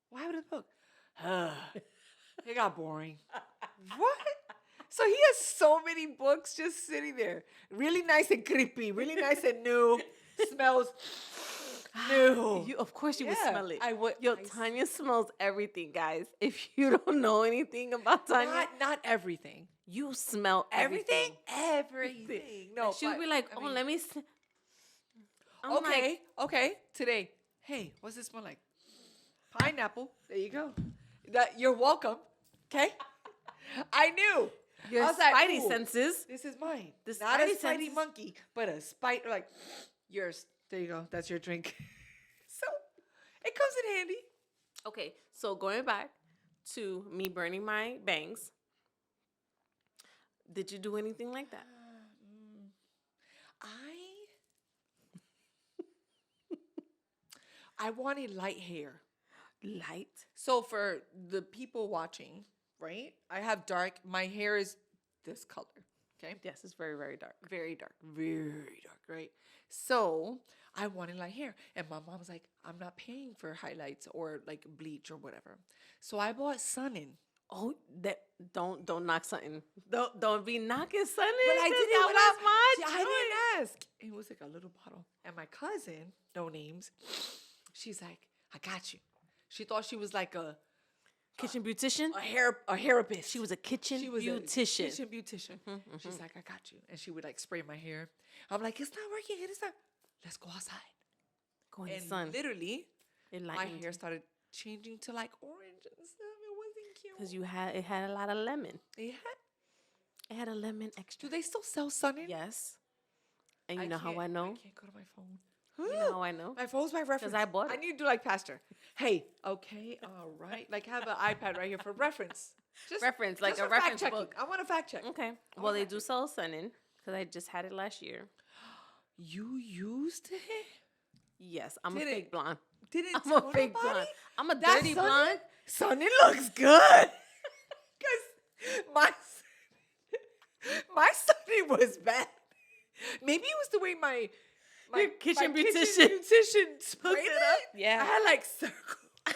Why would the book? It got boring. What? So he has so many books just sitting there, really nice and creepy, really nice and new. Smells new. Of course you would Yeah, smell it. I would. Yo, Tanya smells everything, guys. If you don't know anything about Tanya, Not everything. you smell everything. Everything. No, She would but, be like, I oh, mean, let me. I'm like, Okay. Today, hey, what's this smell like? Pineapple. There you go. That you're welcome. Okay. I knew. your I was like, spidey ooh, senses. This is mine. The Not a spidey spidey senses. monkey, but a spider. Like yours. There you go. That's your drink. So it comes in handy. Okay, so going back to me burning my bangs, did you do anything like that? I wanted light hair. Light. So for the people watching, right? I have dark. My hair is this color. Okay. Yes, it's very, very dark. Very dark. Very dark, right? So I wanted light hair. And my mom was like, I'm not paying for highlights or like bleach or whatever. So I bought Sun In Oh, that don't knock something. Don't be knocking something. But I 'cause did it that without. was my See, I choice. didn't ask. It was like a little bottle. And my cousin, no names, she's like, I got you. She thought she was like a Kitchen beautician. therapist. She was a kitchen She was a beautician. kitchen beautician. She's like, I got you. And she would like spray my hair. I'm like, it's not working. It's not. Let's go outside. Go in the And sun. literally, It my lightened hair started changing to like orange and stuff. It wasn't cute. because it had a lot of lemon. Yeah. It had a lemon extra. Do they still sell Sun In? Yes. And you know how can't- I know? I can't go to my phone. You know how I know? My phone's my reference. I bought I it. need to do like Pastor. Hey, okay, all right. Like have an iPad right here for reference. Just Reference, like just a for fact reference checking. book. I want a fact check. Okay. I Well, want they fact do check. sell Sun In because I just had it last year. You used it? Yes, I'm a Did it- fake blonde. Didn't I'm tell a fake nobody? blonde. I'm a That dirty Sun In- blonde. Sun In looks good. Cause my Sun In was bad. Maybe it was the way my Your kitchen my beautician beautician sprayed it it up. up. Yeah. I had like circles.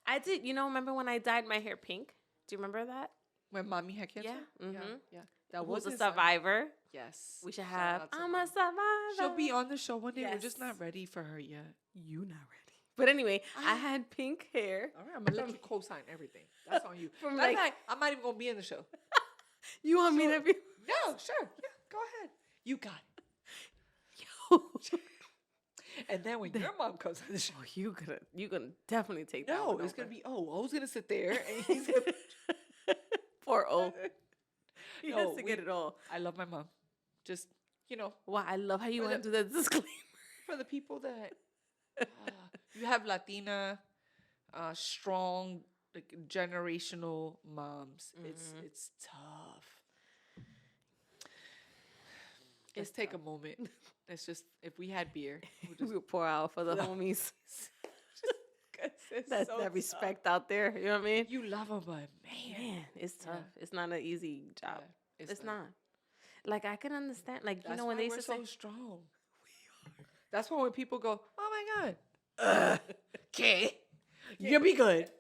I did. You know, remember when I dyed my hair pink? Do you remember that? When mommy had cancer? Yeah, mhm. Yeah. That Who's was a his son. survivor? Yes. We should Shout have. out to I'm Mom. a survivor. She'll be on the show one day. We're just Yes. not ready for her yet. You not ready. But anyway, I had pink hair. All right, I'm gonna let you co-sign everything. That's on you. From, Matter of like- fact, I'm not even gonna be in the show. You want me Sure. to be? No, sure. Yeah, go ahead. You got it. And then when your mom comes on the show, Oh, you gonna definitely take that. no, one it's over. gonna be O's gonna sit there and he's gonna. Poor O. He No, has to we- get it all. I love my mom. Just Wow, I love how you For went the- through that disclaimer. for the people that you have Latina, strong, like generational moms. It's tough. Let's It's take a moment. Let's just if we had beer, we'll just We would pour out for the No. homies. 'cause it's That's so that tough. respect out there. You know what I mean? You love them, but man, Man, it's Yeah. tough. It's not an easy job. yeah, It's not. Like I can understand. Like That's you know when why they we're used to so say, strong. That's why when people go, "Oh my god, okay, you'll be good.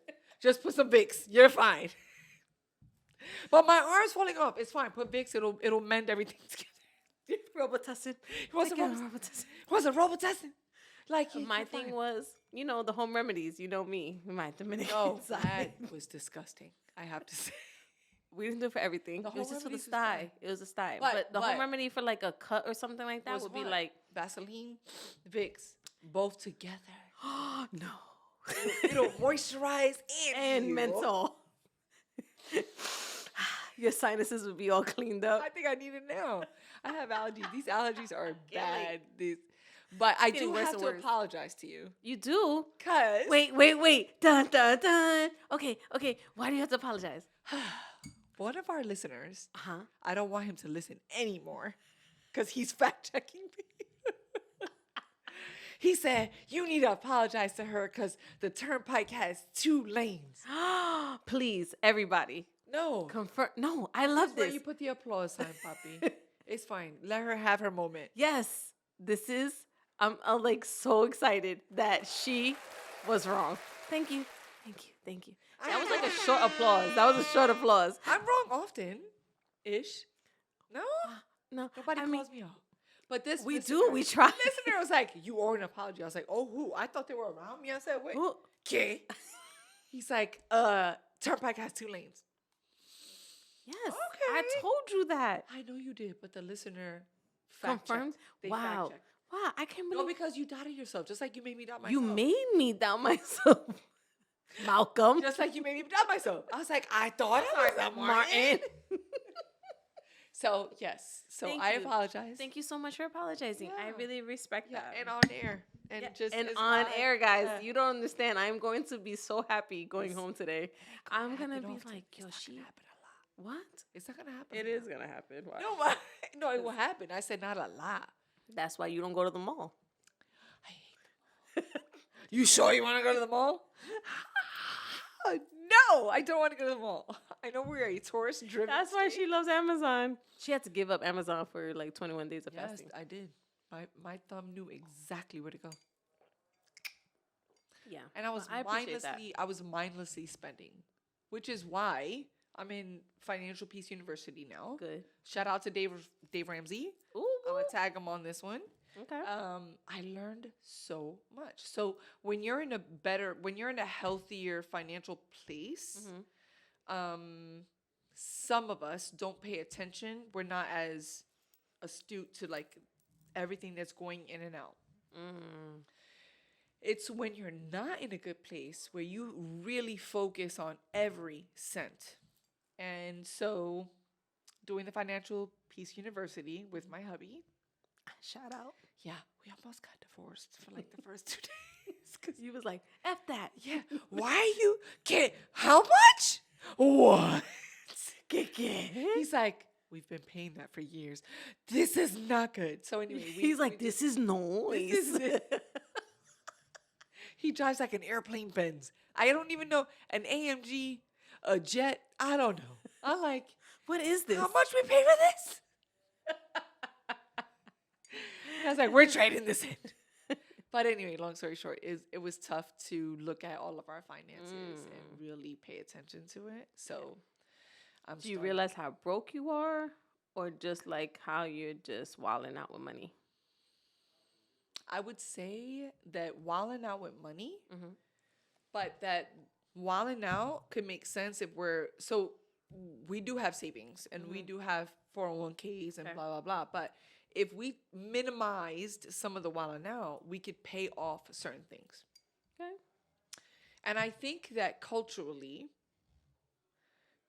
Just put some Vicks. You're fine." But my arm's falling off. It's fine. Put Vicks. It'll mend everything together. Robitussin. It wasn't Take out Robitussin. It wasn't Robitussin. Like My you're thing fine. was, the home remedies. You know me, my Dominican No, side. that was disgusting. I have to say. We didn't do it for everything. The It was home just for the remedies was fine. sty. It was a sty. But- But the but- home remedy for like a cut or something like that Was would be what? like, Vaseline, Vicks, both together. oh no, It'll moisturize and and heal. menthol. Your sinuses would be all cleaned up. I think I need it now. I have allergies. These allergies are bad. But I Getting do worse have and to worse. apologize to you. You do. Cause Wait. Dun dun dun. Okay. Why do you have to apologize? one of our listeners, Huh? I don't want him to listen anymore because he's fact checking me. He said, you need to apologize to her because the turnpike has 2 lanes. Please, everybody, No. confirm. No, I love That's where this. you put the applause sign, Poppy. It's fine. Let her have her moment. Yes, this is. I'm like so excited that she was wrong. Thank you. That was like a short applause. I'm wrong often, ish. No, No, nobody I calls mean, me out. But this we listener- do. We try. Listener was like, "You owe an apology." I was like, "Oh, who? I thought they were around me." I said, "Wait, Who- okay." He's like, turnpike has 2 lanes." Yes, I Okay. told you that. I know you did, but the listener fact Confirmed. They Wow. fact-checked. Wow, I can't No, believe because you doubted yourself, just like you made me doubt myself. you made me doubt myself. Malcolm. just like you made me doubt myself. I was like, I thought it was a Martin. So yes, so Thank I you. apologize. Thank you so much for apologizing. I Yeah. really respect Yeah, that. and on air, and Yeah, just and it's on not- air, guys. yeah. You don't understand. I'm going to be so happy going It's- home today. It ain't gonna I'm gonna happen be often. like, It's yo, not she. gonna happen a lot. What? It's not gonna happen. It a is lot. gonna happen. Why? No, but, no, it will happen. I said not a lot. That's why you don't go to the mall. I hate the mall. You sure you want to go to the mall? No, I don't want to go to the mall. I know we're a tourist-driven. That's why state. she loves Amazon. She had to give up Amazon for like 21 days of Yes, fasting. I did. My thumb knew exactly where to go, Yeah. and I was I appreciate that. mindlessly. I was mindlessly spending. which is why I'm in Financial Peace University now. Good. Shout out to Dave Ramsey. Ooh. I'm gonna tag him on this one. Okay. I learned so much. So when you're in a healthier financial place, some of us don't pay attention. We're not as astute to like everything that's going in and out. It's when you're not in a good place where you really focus on every cent. And so doing the Financial Peace University with my hubby, Shout out. yeah, we almost got divorced for like the first 2 days. Cause You was like, F that. yeah, why you can't? How much? What? He's like, we've been paying that for years. This is not good. So anyway, He's like, this is noise. This is it. He drives like an airplane Benz. I don't even know an AMG, a jet. I don't know. I'm like, What is this? how much we pay for this? I was like, we're trading this in. But anyway, long story short, it was tough to look at all of our finances and really pay attention to it. So Do you realize how broke you are? Or just like how you're just wilding out with money? I would say that wilding out with money, but that wilding out could make sense if we do have savings and we do have 401ks and blah, blah, blah. But if we minimized some of the wilding out, we could pay off certain things. Okay. And I think that culturally,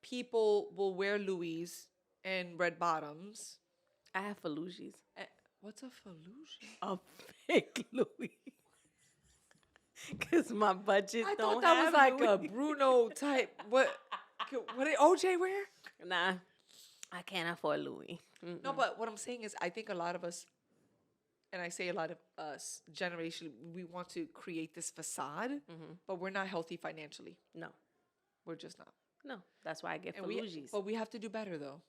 people will wear Louis and red bottoms. I have Fallujis. What's a Fallujah? A fake Louis. Because my budget I don't thought that have was like Louis. a Bruno type. What did OJ wear? Nah, I can't afford Louis. No, but what I'm saying is I think a lot of us, and I say a lot of us, generation, we want to create this facade, but we're not healthy financially. No, We're just not. no. That's why I get And Fallujis. but we have to do better though.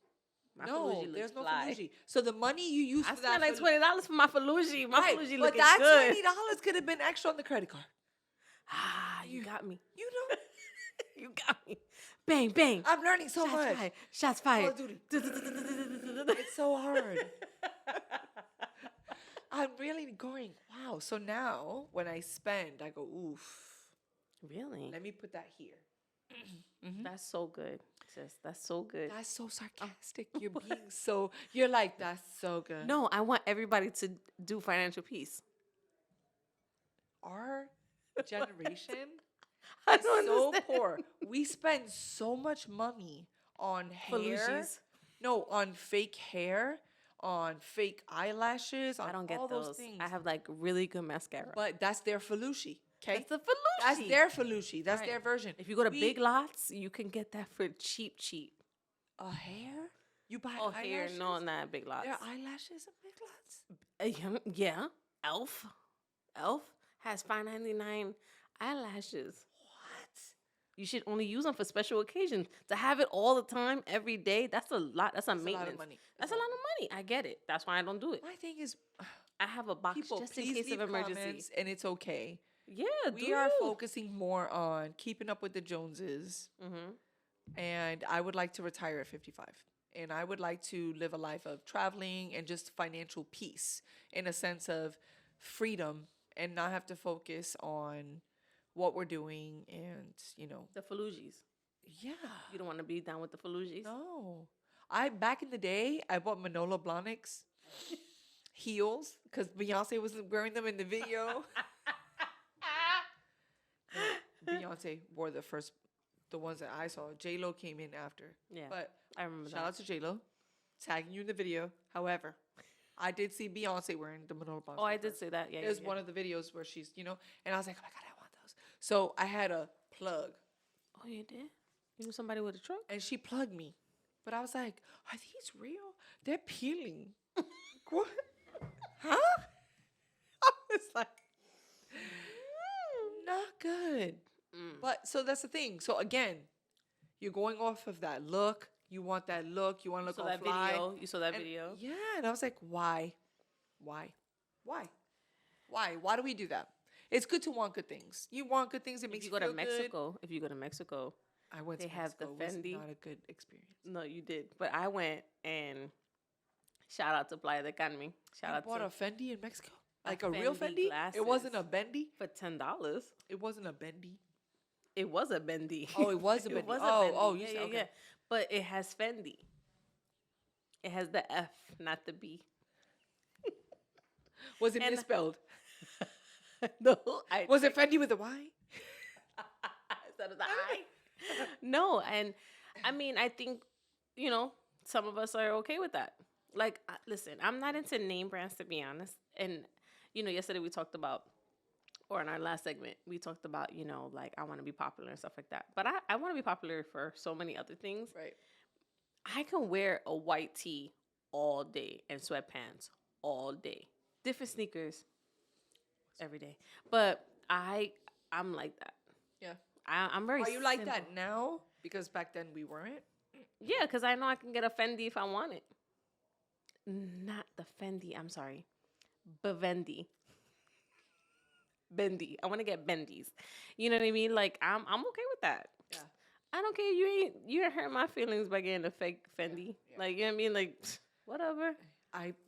My No, Falluji looks there's no fly. Falluji. So the money you use I for that, spent like $20 for my Falluji. My right, Falluji but looking that good. $20 could have been extra on the credit card. Ah, you got me. You know, You got me. Bang, bang. I'm learning so Shots much. fired. Shots Call fired. of Duty. It's so hard. I'm really going, wow. So now when I spend, I go, oof, Really? let me put that here. That's so good, sis. That's so good. That's so sarcastic. You're being so, you're like, that's so good. No, I want everybody to do financial peace. Our generation I is don't so understand. poor. We spend so much money on hair. Fallujis. No, on fake hair, on fake eyelashes, on I don't get all those. those things. I have like really good mascara. But that's their Falushi. Okay? That's the Falluji. That's their Falushi. That's Right. their version. If you go to We- Big Lots, you can get that for cheap, cheap. A hair? You buy Oh, hair, eyelashes? no, not Big Lots. There are eyelashes in Big Lots? Yeah, Elf. Elf has $5.99 eyelashes. What? You should only use them for special occasions. To have it all the time, every day, that's a lot. That's a That's a maintenance. lot of money. That's a lot of money. I get it. That's why I don't do it. My thing is, I have a box people, just in please case leave of emergency. comments, and it's okay. Yeah, We are focusing more on keeping up with the Joneses, and I would like to retire at 55. And I would like to live a life of traveling and just financial peace in a sense of freedom and not have to focus on what we're doing and, The Fallujis. yeah. You don't want to be down with the Fallujis? No. Back in the day, I bought Manolo Blahnik's heels because Beyonce was wearing them in the video. No, Beyonce wore the ones that I saw. J-Lo came in after. Yeah, But I remember shout that. out to J-Lo, tagging you in the video. However, I did see Beyonce wearing the Manolo Blahnik. Oh, I did say that. Yeah, It was yeah, one of the videos where she's, and I was like, oh my God, I want those. So I had a plug, Oh, you did? You knew somebody with a truck? and she plugged me. But I was like, are these real? They're peeling. What? Huh? I was like, not good. But so that's the thing. So again, you're going off of that look. You want that look. You want to look So all that fly. video. You saw that And- video. Yeah, and I was like, why? Why? Why? Why? Why do we do that? It's good to want good things. You want good things. It If makes you you go to feel good. Mexico, if you go to Mexico, I went They to have the Mexico. It was Fendi. not a good experience. No, you did. But I went and shout out to Playa de Carmen. Shout You out bought to a Fendi in Mexico? a Like a real Fendi Fendi? It wasn't a glasses. bendy? for $10. It wasn't a bendy. It was a bendy. Oh, it was a bendy. It was a Oh, bendy. oh, you yeah, said, yeah, okay. yeah. But it has Fendi. It has the F, not the B. Was it And- misspelled? No, Was it Fendi with a Y? instead of the I. No, and I mean, I think some of us are okay with that. Like, listen, I'm not into name brands, to be honest. And yesterday we talked about, or in our last segment, we talked about, like I want to be popular and stuff like that. But I want to be popular for so many other things. Right. I can wear a white tee all day and sweatpants all day. Different sneakers every day. But I'm like that. Yeah. I'm very Are you like simple. that now? Because back then we weren't. Yeah, because I know I can get a Fendi if I want it. Not the Fendi, I'm sorry. Bevendi. Bendy. I want to get Bendies. You know what I mean? Like I'm okay with that. Yeah. I don't care. You ain't hurt my feelings by getting a fake Fendi. Yeah. Like, you know what I mean? Like, whatever.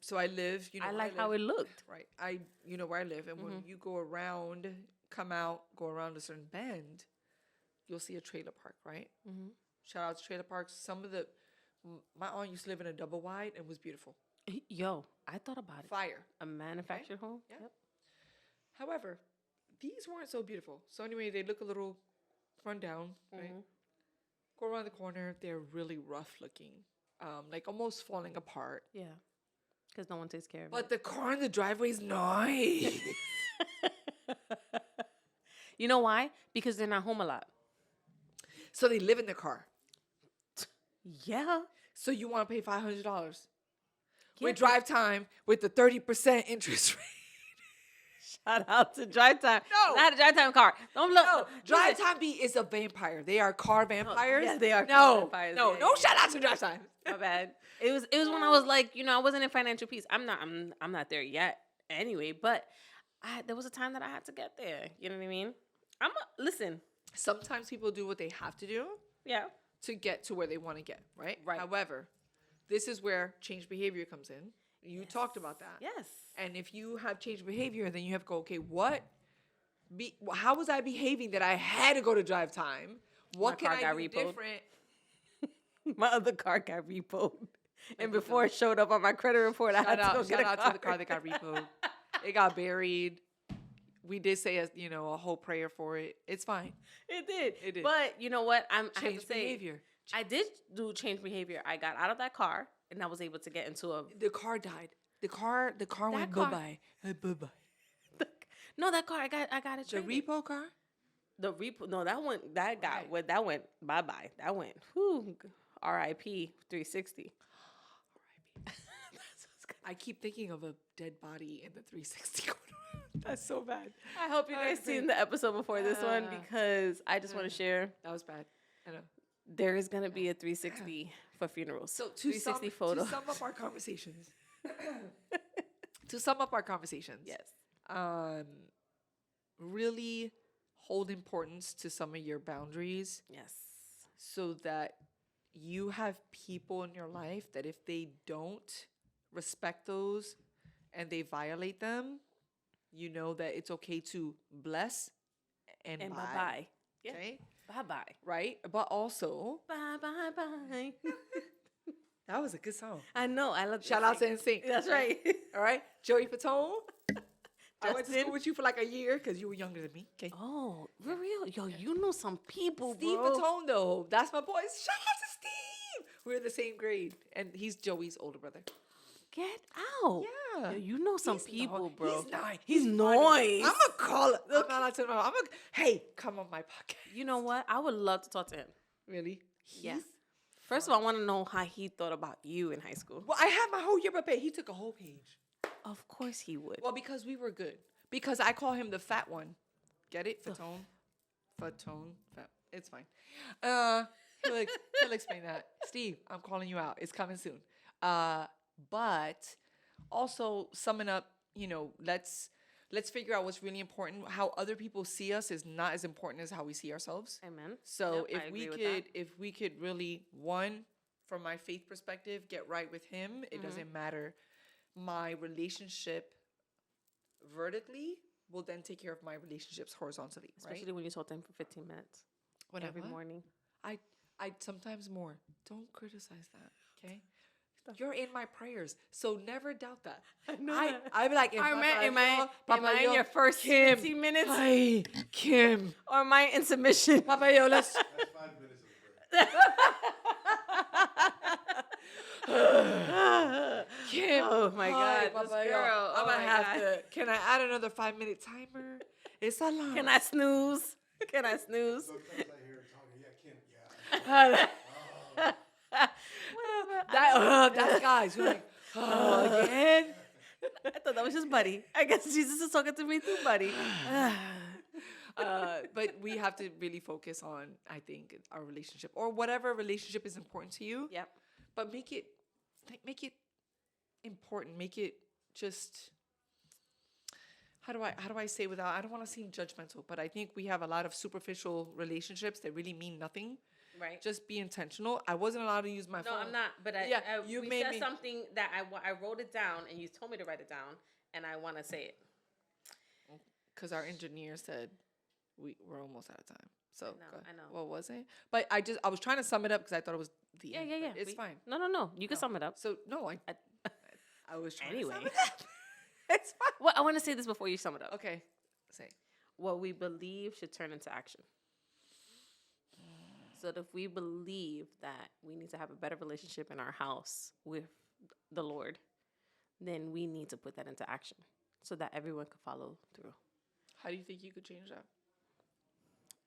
So I live, I where like how live. it looked. Right. You know where I live, and when you go around, go around a certain bend, you'll see a trailer park, right? Mm-hmm. Shout out to trailer parks. My aunt used to live in a double wide and was beautiful. Yo, I thought about it. Fire. A manufactured home? Yeah. Yep. However, these weren't so beautiful. So anyway, they look a little run down, right? Go around the corner, they're really rough looking, like almost falling apart. Yeah. Because no one takes care of But the car in the driveway is nice. it. You know why? Because they're not home a lot. So they live in the car. Yeah. So you want to pay $500 Yeah, with drive time with the 30% interest rate. Shout out to Drive Time. No. Not a Drive Time car. Don't look. No, Drive listen. Time B is a vampire. They are car vampires. yeah, they are car No, vampires. no, Yeah, no. yeah, Shout out to Drive Time. My bad. It was when I was like, I wasn't in financial peace. I'm not there yet anyway, but there was a time that I had to get there. You know what I mean? Listen. Sometimes people do what they have to do Yeah. to get to where they want to get, right? Right. However, this is where change behavior comes in. You talked about that. Yes. And if you have changed behavior, then you have to go, okay, how was I behaving that I had to go to drive time? What can car I got do repoed. different? My other car got repoed. And before it showed up on my credit report, I had to go get a Shout car. out to the car that got repoed. It got buried. We did say a whole prayer for it. It's fine. It did. It did. But you know what? I have Change to say, behavior. I did do change behavior. I got out of that car and I was able to get into a. The car died. The car went car- bye bye. Bye bye. No, that car I got it. The traded. repo car. The repo. No, that went. That got. Right. What that went. Bye bye. That went. Whew, R.I.P. 360. I keep thinking of a dead body in the 360 corner. That's so bad. I hope you guys seen the episode before this one Yeah. because I just want to share. That was bad. I know. There is gonna be a 360 for funerals. So to 360 photo. to sum up our conversations. To sum up our conversations. Yes. Really hold importance to some of your boundaries Yes. so that you have people in your life that if they don't respect those and they violate them, you know that it's okay to bless and, And bye. bye bye. Yeah. Okay? Bye bye. Right? But also, Bye bye bye. that was a good song. I know. I love. Shout out to NSYNC. That's right. All right? Joey Fatone. I went to Justin. school with you for like a year because you were younger than me. Okay. Oh, for real? Yo, you know some people, Steve bro. Fatone, though. That's my boy. Shout out to Steve. We're in the same grade. And he's Joey's older brother. Get out. Yeah. Yo, you know some He's people, no- bro. He's nice. He's funny. nice. I'm going to call it. I'm not allowed to know. Hey, come on my podcast. You know what? I would love to talk to him. Really? Yeah. First of all, I want to know how he thought about you in high school. Well, I had my whole year prepared. He took a whole page. Of course he would. Well, because we were good. Because I call him the fat one. Get it? Fatone. Fatone. Fat. It's fine. He'll explain that. Steve, I'm calling you out. It's coming soon. But also summing up, let's let's figure out what's really important. How other people see us is not as important as how we see ourselves. Amen. So Yep, I agree with that. if we could really, one, from my faith perspective, get right with him, it doesn't matter. My relationship vertically will then take care of my relationships horizontally, Especially right? when you talk to him for 15 minutes When I every what? morning. I sometimes more. Don't criticize that, okay? You're in my prayers, so never doubt that. I'd be like, Am I Papayo, in your first Kim, 15 minutes? Hi, Kim. Or am I in submission? Papayo, let's. That's 5 minutes of prayer. Kim. Oh my hi, God, this Papayo. girl. I'm Oh gonna my have God. to. Can I add another 5-minute timer? It's a lot. Can I snooze? Can I snooze? Sometimes I hear her talking. Yeah, Kim. Yeah. That's guys. We're like, oh, again. I thought that was just Buddy. I guess Jesus is talking to me too, Buddy. But we have to really focus on, I think, our relationship or whatever relationship is important to you. Yep. But make it important. Make it just. How do I say without? I don't want to seem judgmental, but I think we have a lot of superficial relationships that really mean nothing. Right. Just be intentional. I wasn't allowed to use my No, phone. I'm not. But you we made said me. something that I wrote it down, and you told me to write it down, and I want to say it. Because our engineer said we're almost out of time. So I know. What was it? But I was trying to sum it up because I thought it was the end. Yeah. But it's fine. No. You can sum it up. So no, I was trying Anyway. to sum it up. It's fine. Well, I want to say this before you sum it up. Okay. Say. What we believe should turn into action. So that if we believe that we need to have a better relationship in our house with the Lord, then we need to put that into action so that everyone can follow through. How do you think you could change that?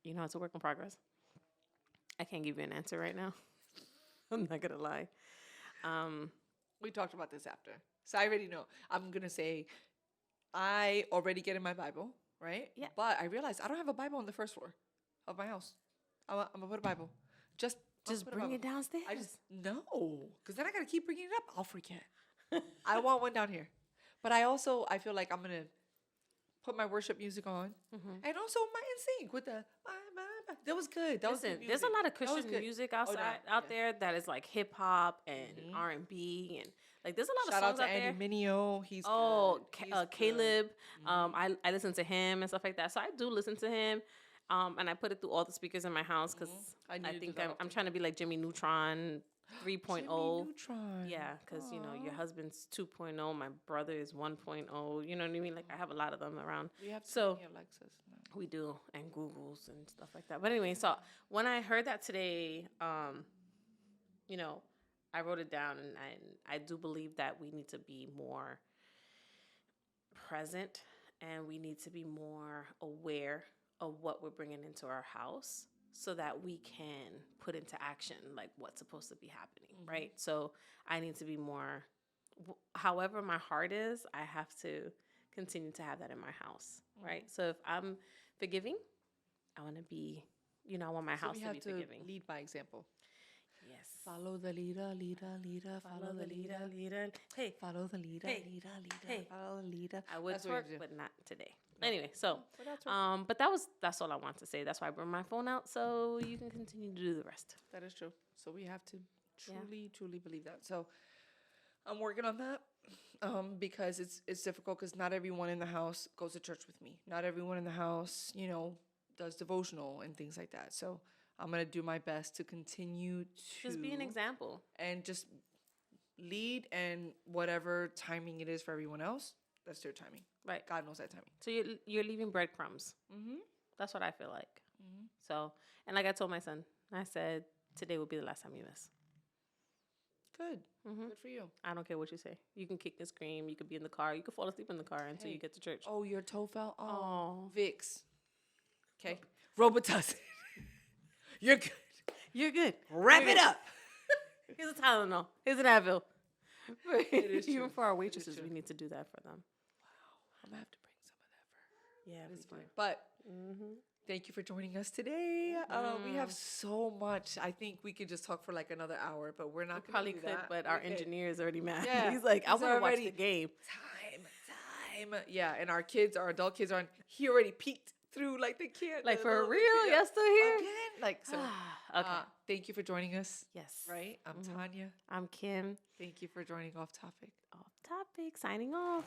You know, it's a work in progress. I can't give you an answer right now. I'm not going to lie. We talked about this after. So I already know. I'm going to say I already get in my Bible, right? Yeah. But I realized I don't have a Bible on the first floor of my house. I'm going to put a Bible. Just Just put a bring it Bible. downstairs. No, because then I got to keep bringing it up. I'll forget. I want one down here. But I feel like I'm going to put my worship music on. And also my NSYNC with the, that was good. That was Listen, good there's a music. lot of That was Christian good. music Oh, no, out there that is like hip hop and R&B and like there's a lot Shout of out songs to out there. Andy Mineo. He's Oh, good. He's good. Caleb. I listen to him and stuff like that. So I do listen to him. And I put it through all the speakers in my house because I need to do think that I'm often. trying to be like Jimmy Neutron 3.0. Jimmy Neutron. Yeah, because you know your husband's 2.0, my brother is 1.0. You know what I mean? Like I have a lot of them around. We have So- many Alexas now. We do, and Googles and stuff like that. But anyway, so when I heard that today, you know, I wrote it down, and I do believe that we need to be more present, and we need to be more aware of what we're bringing into our house, so that we can put into action like what's supposed to be happening, right? So I need to be more. However, my heart is, I have to continue to have that in my house, right? So if I'm forgiving, I want to be, you know, I want my So house we to have be to forgiving. lead by example. Yes. Follow the leader, leader. Follow the leader. Hey, Follow the leader, Hey. leader. Hey. Follow the leader. I would That's what we twerk, have to do. but not today. Anyway, so, But that's okay. but that's all I want to say. That's why I bring my phone out, so you can continue to do the rest. That is true. So we have to Yeah. truly believe that. So I'm working on that because it's difficult because not everyone in the house goes to church with me. Not everyone in the house, you know, does devotional and things like that. So I'm going to do my best to continue to Just be an example. and just lead, and whatever timing it is for everyone else, that's their timing. Right. God knows that timing. So you're leaving breadcrumbs. Mm-hmm. That's what I feel like. So, and like I told my son, I said, today will be the last time you miss. Good. Mm-hmm. Good for you. I don't care what you say. You can kick and scream. You could be in the car. You could fall asleep in the car until Hey. you get to church. Oh, your toe fell? Oh. Vicks. Okay. Robitussin. You're good. You're good. Wrap You're it good. up. Here's a Tylenol. Here's an Advil. is Even true. for our It is waitresses, true. we need to do that for them. I'm going to have to bring some of that for her. Yeah, It's fine. But thank you for joining us today. We have so much. I think we could just talk for like another hour, but we're not going Probably to do could, that. but our We could. engineer is already mad. Yeah, He's like, I he's want to watch already- the game. Time. and our kids, our adult kids are on. He already peeked through, like, they can't. Like, the for little- real? yeah. Y'all still here? Again? Like, so, Okay. thank you for joining us. Yes. Right? I'm Tanya. I'm Kim. Thank you for joining Off Topic. Off topic. Signing off.